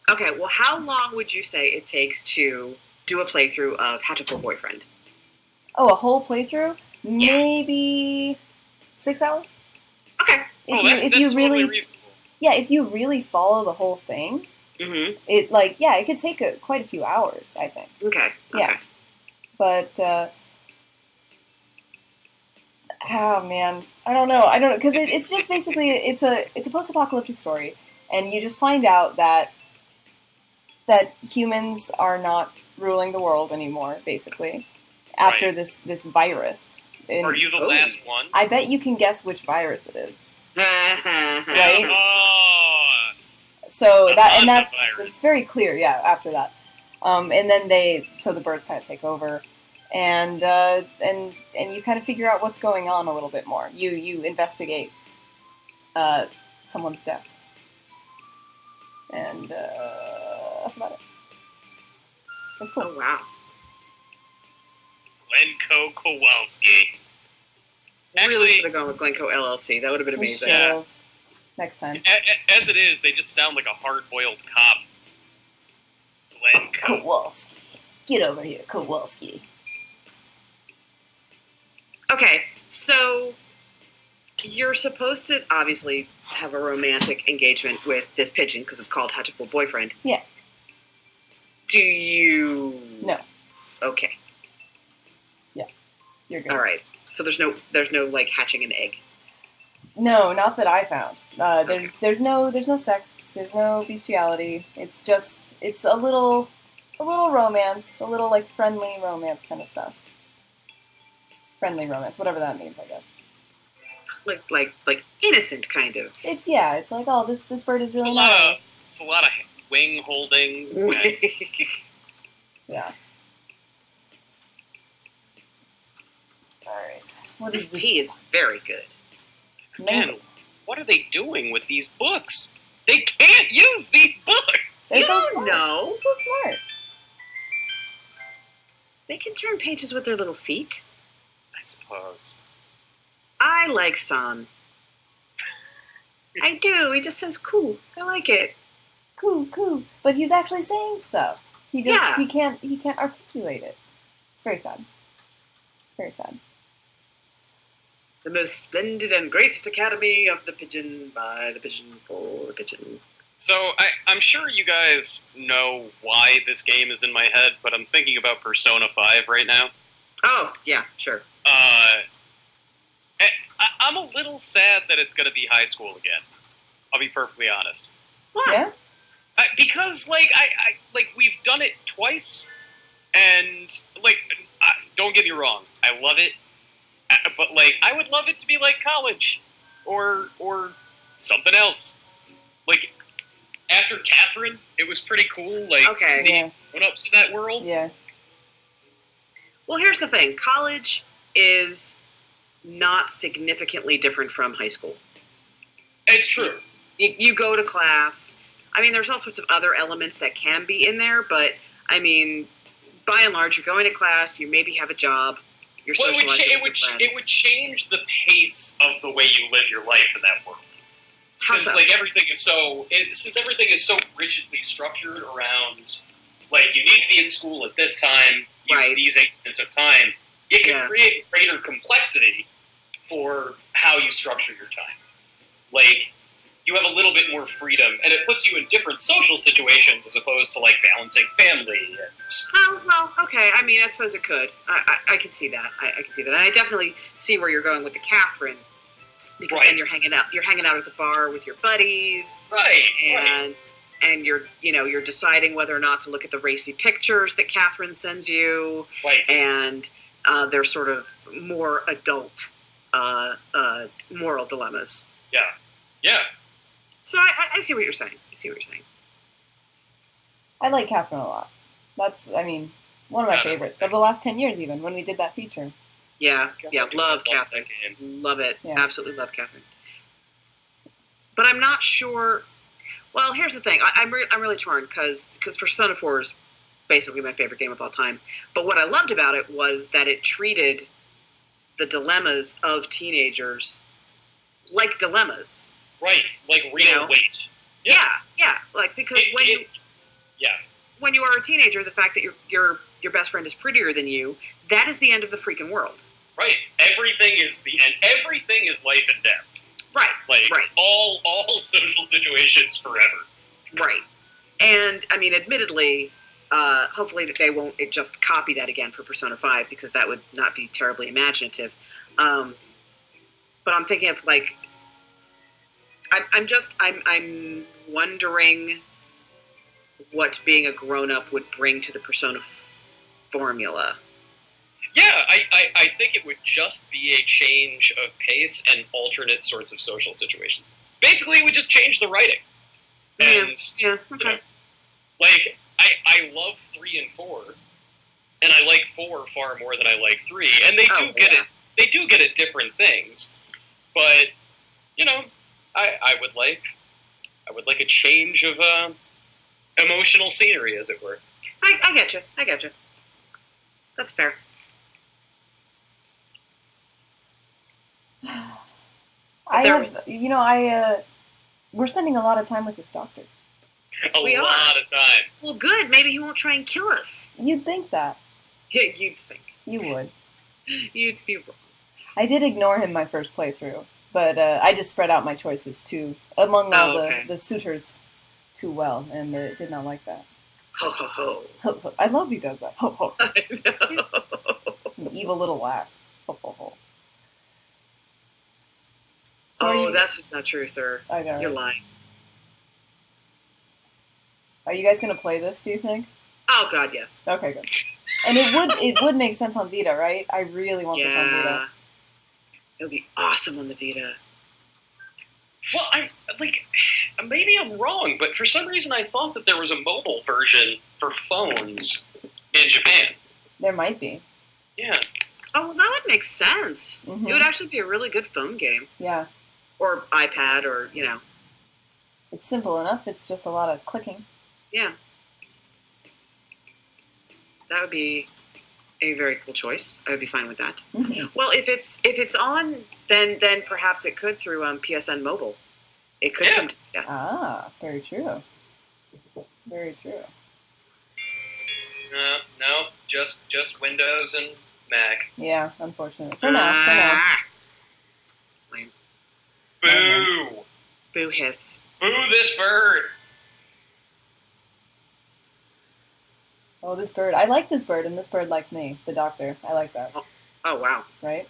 Okay, well, how long would you say it takes to do a playthrough of Hatoful Boyfriend? Oh, a whole playthrough? Maybe 6 hours? Okay. That's totally reasonable. Yeah, if you really follow the whole thing, Mm-hmm. it could take quite a few hours, I think. Okay. Yeah. But, oh man, I don't know, because it's just basically, it's a post-apocalyptic story, and you just find out that humans are not ruling the world anymore, basically, after Right. this virus. And Are you the last one? I bet you can guess which virus it is. Right? Oh. So A that's virus. it's very clear, yeah. After that, and then the birds kind of take over, and you kind of figure out what's going on a little bit more. You investigate someone's death, and that's about it. That's cool. Oh, wow. Glencoe Kowalski. Really should have gone with Glencoe LLC. That would have been We amazing. shall next time. As it is, they just sound like a hard-boiled cop. Glencoe. Kowalski, get over here, Kowalski. Okay, so you're supposed to obviously have a romantic engagement with this pigeon because it's called Hatoful Boyfriend. Yeah. Do you? No. Okay. You're good. All right. So there's no like hatching an egg. No, not that I found. There's no sex. There's no bestiality. It's a little romance, a little like friendly romance kind of stuff. Friendly romance, whatever that means, I guess. Like innocent kind of. It's like, oh, this bird is really It's a lot of- nice. It's a lot of wing holding. Yeah. All right. What This is this? tea is very good. Man, what are they doing with these books? They can't use these books! They're You so don't smart. know. They're so smart. They can turn pages with their little feet. I suppose. I like San. I do. He just says cool. I like it. coo. But he's actually saying stuff. He just Yeah. he can't articulate it. It's very sad. Very sad. The most splendid and greatest academy of the pigeon, by the pigeon, for the pigeon. So I'm sure you guys know why this game is in my head, but I'm thinking about Persona 5 right now. Oh, yeah, sure. I'm a little sad that it's going to be high school again. I'll be perfectly honest. Why? Yeah? Because like we've done it twice, and like don't get me wrong, I love it, but like I would love it to be like college, or something else. Like after Catherine, it was pretty cool. Like Okay. seeing grown-ups in that world. Yeah. Well, here's the thing. College is not significantly different from high school. It's true. You go to class. I mean, there's all sorts of other elements that can be in there, but, I mean, by and large, you're going to class, you maybe have a job, you're Well, socializing with your friends. it would change the pace of the way you live your life in that world. How Since so? like everything is so rigidly structured around, like you need to be in school at this time, use Right. these increments of time. It can Yeah. create greater complexity for how you structure your time. Like you have a little bit more freedom, and it puts you in different social situations as opposed to like balancing family. And, Oh, well, okay. I mean, I suppose it could. I can see that. I can see that. And I definitely see where you're going with the Catherine, because Right. then you're hanging out at the bar with your buddies, right. and you're deciding whether or not to look at the racy pictures that Catherine sends you, Right. and they're sort of more adult moral dilemmas. Yeah. Yeah. So I see what you're saying. I like Catherine a lot. That's, I mean, one of my Yeah, favorites of the last 10 years, even when we did that feature. Yeah, love Love Catherine. that game. Love it. Yeah. Absolutely love Catherine. But I'm not sure. Well, here's the thing. I'm really torn because Persona 4 is basically my favorite game of all time. But what I loved about it was that it treated the dilemmas of teenagers like dilemmas. Right. Like real You know? weight. Yeah. Like because Yeah. when you are a teenager, the fact that your best friend is prettier than you, that is the end of the freaking world. Right. Everything is the end. Everything is life and death. Right. Like Right. all social situations forever. Right. And, I mean, admittedly, hopefully that they won't just copy that again for Persona 5, because that would not be terribly imaginative. But I'm thinking of, like, I'm wondering what being a grown-up would bring to the Persona formula. Yeah, I think it would just be a change of pace and alternate sorts of social situations. Basically, it would just change the writing. And Yeah, okay. you know, like I love 3 and 4, and I like 4 far more than I like 3, and they do get yeah. it. They do get at different things, but you know, I would like a change of emotional scenery, as it were. I get you. That's fair. We're spending a lot of time with this doctor. We A are. lot of time. Well, good. Maybe he won't try and kill us. You'd think that. Yeah, you'd think. You would. You'd be wrong. I did ignore him my first playthrough, but I just spread out my choices too among all okay. the suitors too well, and did not like that. Ho, ho, ho. Ho, ho. I love he does that. Ho, ho. I know. An evil little laugh. Ho, ho, ho. So are Oh, you- that's just not true, sir. I know. You're Right? lying. Are you guys gonna play this? Do you think? Oh, God, yes. Okay, good. And it would make sense on Vita, right? I really want this on Vita. Yeah. It would be awesome on the Vita. Well, maybe I'm wrong, but for some reason I thought that there was a mobile version for phones in Japan. There might be. Yeah. Oh, well, that would make sense. Mhm. It would actually be a really good phone game. Yeah. Or iPad, or, It's simple enough. It's just a lot of clicking. yeah. That would be a very cool choice. I would be fine with that. Mhm. Well, if it's on, then perhaps it could through PSN Mobile. It could Yeah. come to Ah, very true. Very true. No, just Windows and Mac. Yeah, unfortunately. For now. Lame. Boo! Boo hiss. Boo this bird! Oh, this bird. I like this bird, and this bird likes me. The doctor. I like that. Oh, wow. Right?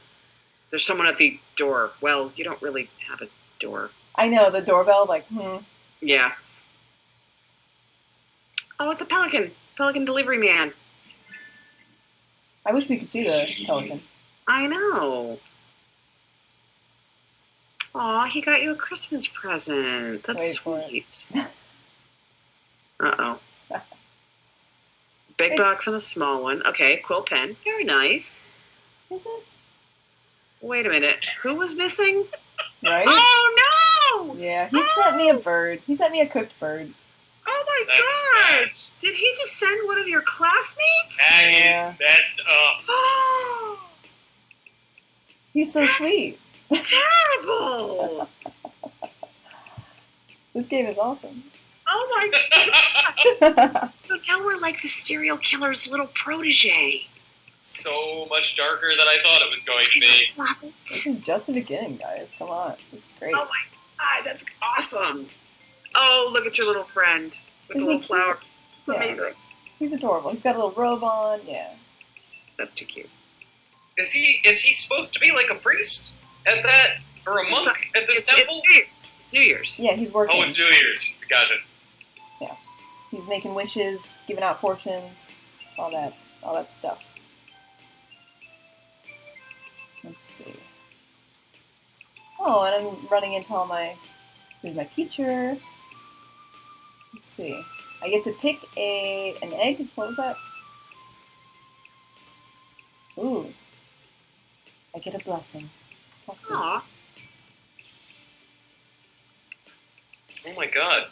There's someone at the door. Well, you don't really have a door. I know, the doorbell, like, Yeah. Oh, it's a pelican. Pelican delivery man. I wish we could see the pelican. I know. Aw, he got you a Christmas present. That's Wait for it. sweet. Uh-oh. Big box and a small one. Okay, quill pen. Very nice. Is it? Wait a minute. Who was missing? Right? Oh, no! Yeah, he sent me a bird. He sent me a cooked bird. Oh, my God! That's Did he just send one of your classmates? that Yeah. is messed up. Oh, He's so sweet. terrible! This game is awesome. Oh, my God. So now we're like the serial killer's little protege. So much darker than I thought it was going to be. I love it. This is just the beginning, guys. Come on. This is great. Oh my God, that's awesome. Oh, look at your little friend with Isn't the little he flower. It's Yeah. amazing. He's adorable. He's got a little robe on. Yeah. That's too cute. Is he supposed to be like a priest at that, or a monk at this temple? It's New Year's. Yeah, he's working. Oh, it's New Year's. Gotcha. He's making wishes, giving out fortunes, all that stuff. Let's see. Oh, and I'm running into here's my teacher. Let's see. I get to pick an egg. What was that? Ooh. I get a blessing. How sweet. Aw. Oh my God.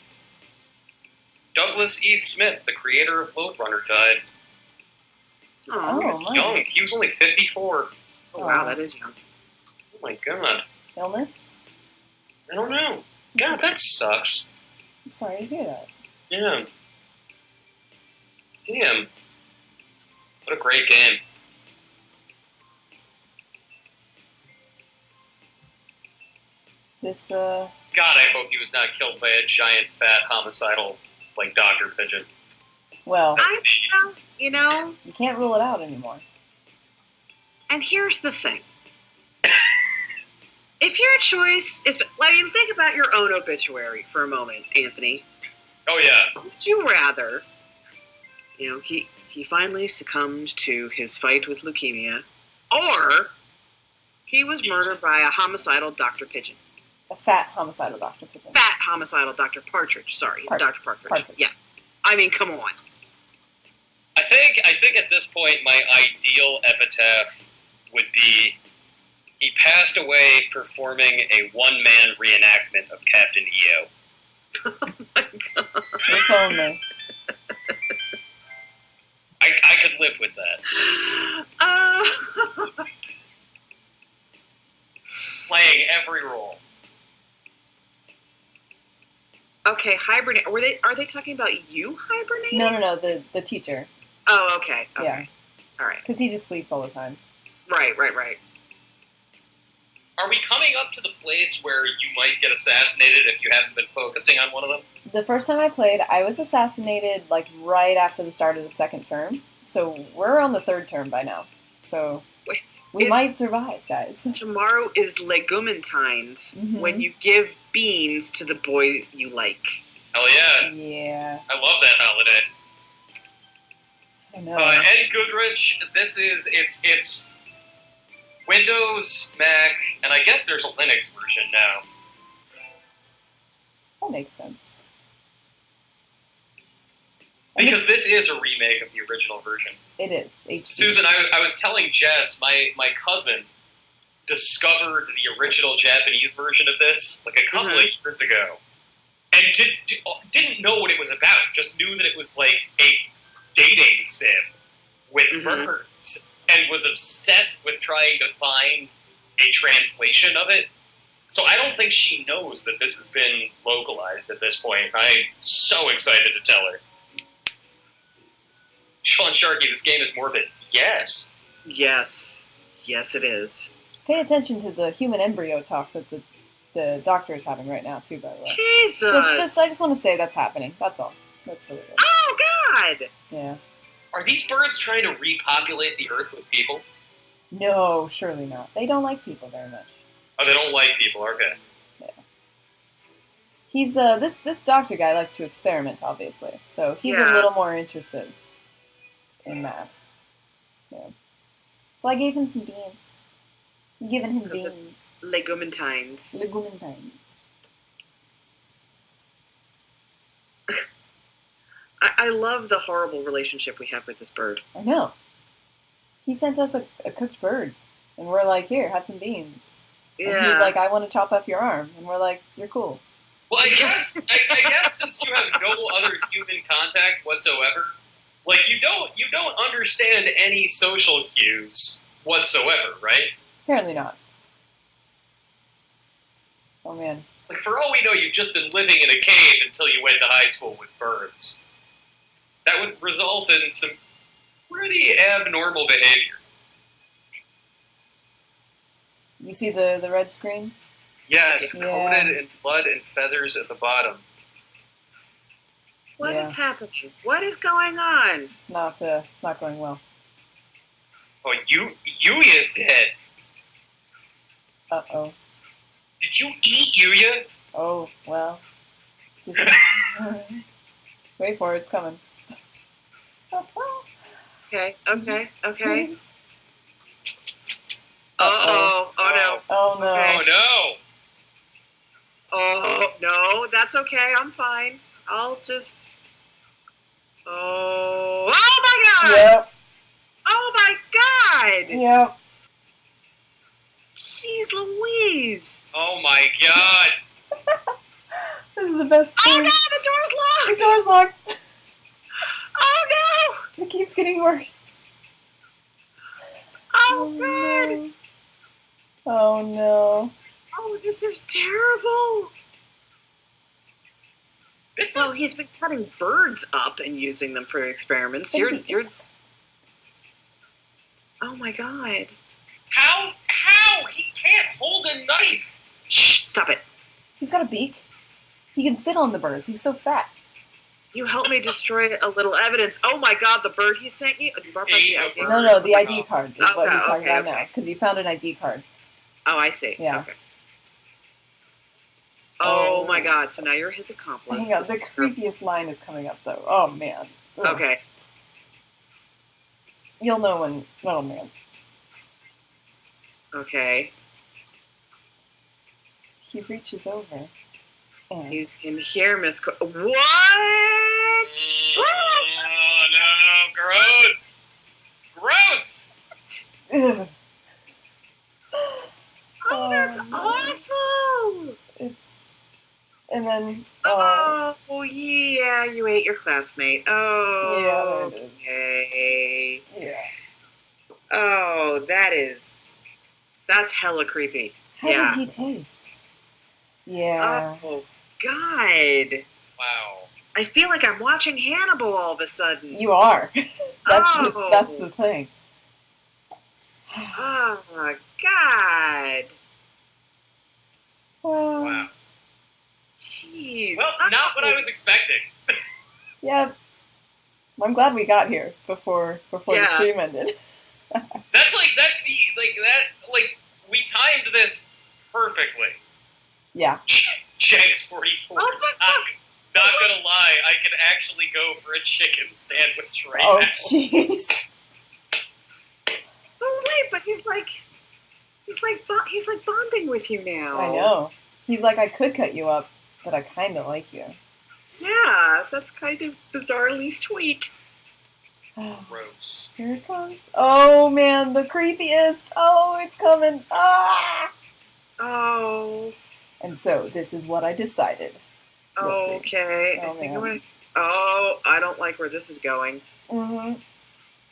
Douglas E. Smith, the creator of Lode Runner, died. Oh, He was my. young. He was only 54. oh, wow, that is young. Oh my God. Illness? I don't know. God, that sucks. I'm sorry to hear that. Yeah. Damn. What a great game. This, God, I hope he was not killed by a giant, fat, homicidal, like, Dr. Pigeon. well, You know, you can't rule it out anymore. and here's the thing. If your choice is, think about your own obituary for a moment, Anthony. Oh, yeah. Would you rather, he finally succumbed to his fight with leukemia, or he was murdered by a homicidal Dr. Pigeon? A fat homicidal Dr. Pippin. Fat homicidal Dr. Partridge. Sorry, it's Dr. Partridge. Partridge. Yeah. I mean, come on. I think at this point my ideal epitaph would be he passed away performing a one-man reenactment of Captain EO. If only. I could live with that. Playing every role. Okay, hibernate. Are they talking about you hibernating? No, the teacher. Oh, okay. Yeah. All right. Because he just sleeps all the time. Right. Are we coming up to the place where you might get assassinated if you haven't been focusing on one of them? The first time I played, I was assassinated, like, right after the start of the second term. So we're on the third term by now. So Wait, we might survive, guys. Tomorrow is Legumentine's, Mhm. when you give beans to the boy you like. Hell yeah. Yeah. I love that holiday. I know. Ed Goodrich, it's Windows, Mac, and I guess there's a Linux version now. That makes sense. Because this is a remake of the original version. It is. HD. Susan, I was telling Jess, my cousin discovered the original Japanese version of this like a couple of years ago, and didn't know what it was about. Just knew that it was like a dating sim with birds, and was obsessed with trying to find a translation of it. So I don't think she knows that this has been localized at this point. I'm so excited to tell her. Sean Sharkey, this game is morbid. Yes. Yes. Yes, it is. Pay attention to the human embryo talk that the doctor is having right now, too, by the way. Jesus! I just want to say that's happening. That's all. That's really it. Oh, God! Yeah. Are these birds trying to repopulate the Earth with people? No, surely not. They don't like people very much. Oh, they don't like people. Okay. Yeah. He's this doctor guy likes to experiment, obviously. So he's a little more interested in that. Yeah. So I gave him some beans. I'm giving him beans. Legumantines. Legumantines. I love the horrible relationship we have with this bird. I know. He sent us a cooked bird, and we're like, here, have some beans. Yeah. And he's like, I want to chop off your arm, and we're like, you're cool. Well, I guess since you have no other human contact whatsoever, like you don't understand any social cues whatsoever, right? Apparently not. Oh man. Like for all we know, you've just been living in a cave until you went to high school with birds. That would result in some pretty abnormal behavior. You see the red screen? Yes, Yeah. coated in blood and feathers at the bottom. What is happening? What is going on? It's not going well. Oh, Yuya's dead. Uh-oh. Did you eat Yuya? Oh, well. Wait for it, it's coming. Okay. Uh-oh. Oh. Oh, no. Oh no. Okay. Oh no! Oh, no. That's okay. I'm fine. I'll just... Oh my God! Yep. Oh, my God! Yep. Jeez Louise! Oh my god! This is the best Oh, screen. no! The door's The locked! door's locked. Oh, no! It keeps getting worse. Oh, God! no. Oh no. Oh, this is terrible! Well, Is he's been cutting birds up and using them for experiments. You're... Oh, my God. how he can't hold a knife. Shh! Stop it. He's got a beak. He can sit on the birds. He's so fat. You helped me destroy a little evidence. Oh, my God, the bird he sent you? You brought back the ID? No, the ID card is what he's Okay, talking about okay. now. Because he found an ID card. Oh, I see. Yeah. Okay. Oh, my God. So now you're his accomplice. Hang on, the This is terrible. creepiest line is coming up, though. Oh, man. Ugh. Okay. You'll know when... Oh, man. Okay. He reaches over. And... He's in here, Miss... What? Oh no! Gross! Gross! Ugh. Oh, that's no. awful! It's... And then... Oh, yeah, you ate your classmate. Oh, Yeah, there it is. okay. Yeah. Oh, that's hella creepy. How Yeah. did he taste? Yeah. Oh, God. Wow. I feel like I'm watching Hannibal all of a sudden. You are. That's Oh. that's the thing. Oh, my God. Wow. Jeez. Well, not what I was expecting. Yeah. I'm glad we got here before the Yeah. stream ended. We timed this perfectly. Yeah. Jenks 44. Oh, my God. Not gonna lie, I could actually go for a chicken sandwich right Oh, now. jeez. Oh, wait, but he's like bonding with you now. I know. He's like, I could cut you up, but I kind of like you. Yeah, that's kind of bizarrely sweet. Gross. Here it comes. Oh, man, the creepiest. Oh, it's coming. Ah! Oh, And so, this is what I decided. You'll see. okay. Oh, I think man. I don't like where this is going. Mm-hmm.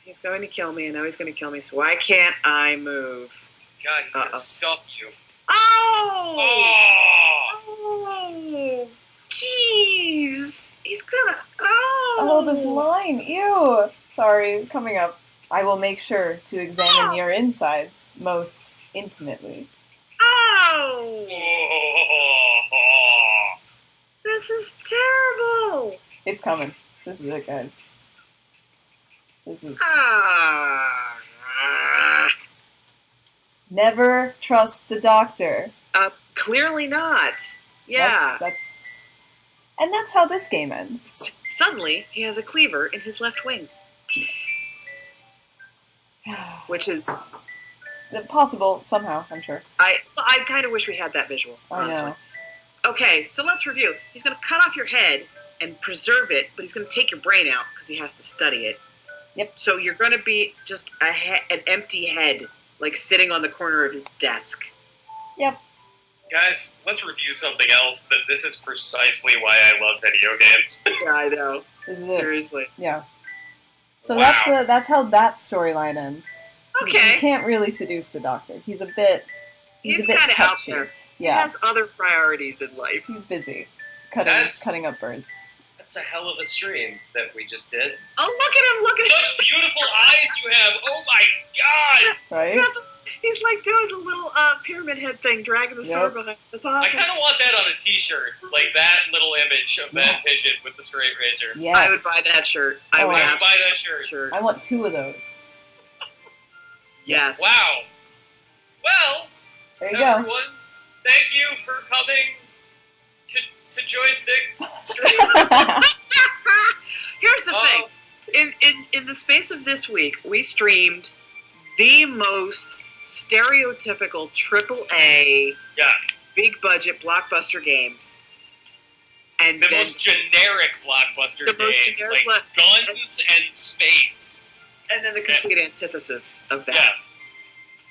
He's going to kill me. I know he's going to kill me, so why can't I move? God, he's Uh-oh. gonna stuff you. Oh! Oh! Oh! Jeez! He's gonna... Oh, Oh! this line. Ew. Sorry, coming up. I will make sure to examine your insides most intimately. Oh! This is terrible! It's coming. This is it, guys. This is... Ah. Never trust the doctor. Clearly not. Yeah. And that's how this game ends. Suddenly, he has a cleaver in his left wing. Which is... possible, somehow, I'm sure. I kind of wish we had that visual, honestly. I know. Okay, so let's review. He's going to cut off your head and preserve it, but he's going to take your brain out because he has to study it. Yep. So you're going to be just an empty head, like sitting on the corner of his desk. Yep. Guys, let's review something else. That this is precisely why I love video games. Yeah, I know. This is it. Seriously. Yeah. So Wow. that's how that storyline ends. Okay. You can't really seduce the doctor. He's a bit He's kind of out there. Yeah. He has other priorities in life. He's busy cutting up birds. That's a hell of a stream that we just did. Oh, look at him! Look at Such beautiful eyes you have! Oh my god! Right? He's like doing the little pyramid head thing, dragging the sword behind. That's I awesome. kind of want that on a t-shirt. Like that little image of that Yes. pigeon with the straight razor. Yes. I would buy that shirt. I Oh, would I would buy that shirt. I want 2 of those. Yes. Wow. Well, There you go. everyone, thank you for coming to Joystick Streams. Here's the thing. In the space of this week, we streamed the most stereotypical AAA, Yeah. big budget blockbuster game, and The then most generic blockbuster The most game, generic like guns and space. and then the complete antithesis of that. Yeah.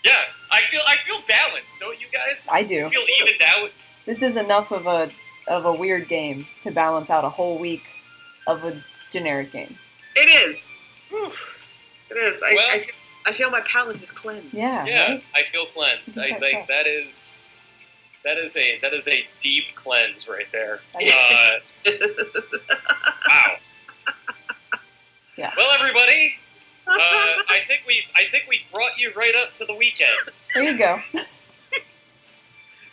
Yeah, I feel balanced, don't you guys? I do. I feel evened out. This is enough of a weird game to balance out a whole week of a generic game. It is. Whew. It is. Well- I feel my palate is cleansed. Yeah. Yeah, Right? I feel cleansed. It's I like think that. that is a deep cleanse right there. I- Wow. Yeah. Well, everybody, I think we brought you right up to the weekend. There you go.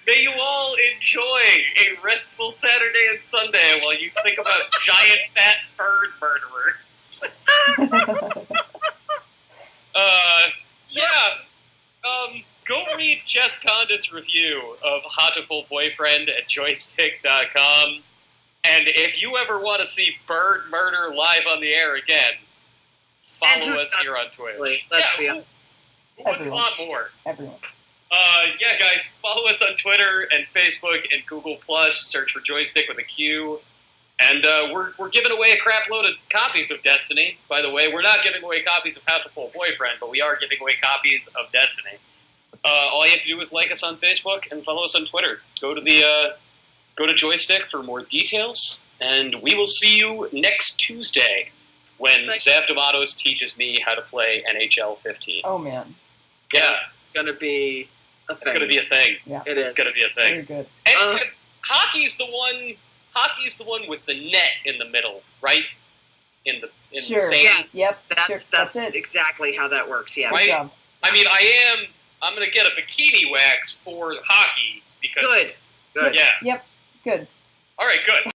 May you all enjoy a restful Saturday and Sunday while you think about giant fat bird murderers. Go read Jess Condit's review of Hatoful Boyfriend at joystick.com. And if you ever want to see bird murder live on the air again, And follow who us here on Twitch. Let's be Who honest. would Everyone. want more? Everyone. Yeah, guys, follow us on Twitter and Facebook and Google+. Search for Joystick with a Q. And we're giving away a crap load of copies of Destiny. By the way, we're not giving away copies of Hatoful Boyfriend, but we are giving away copies of Destiny. All you have to do is like us on Facebook and follow us on Twitter. Go to Joystick for more details, and we will see you next Tuesday when Zav D'Amatos teaches me how to play NHL 15. Oh man. Yeah, It's gonna be a thing. it's going to be a thing. Yeah. It is. It's going to be a thing. Very good. And hockey's the one with the net in the middle, right? In the Sure. sand. Yes. Yep. That's sure. that's it. exactly how that works. Yeah. Right? Good job. I mean, I'm going to get a bikini wax for hockey because Good. Yeah. Yep. Good. All right, good.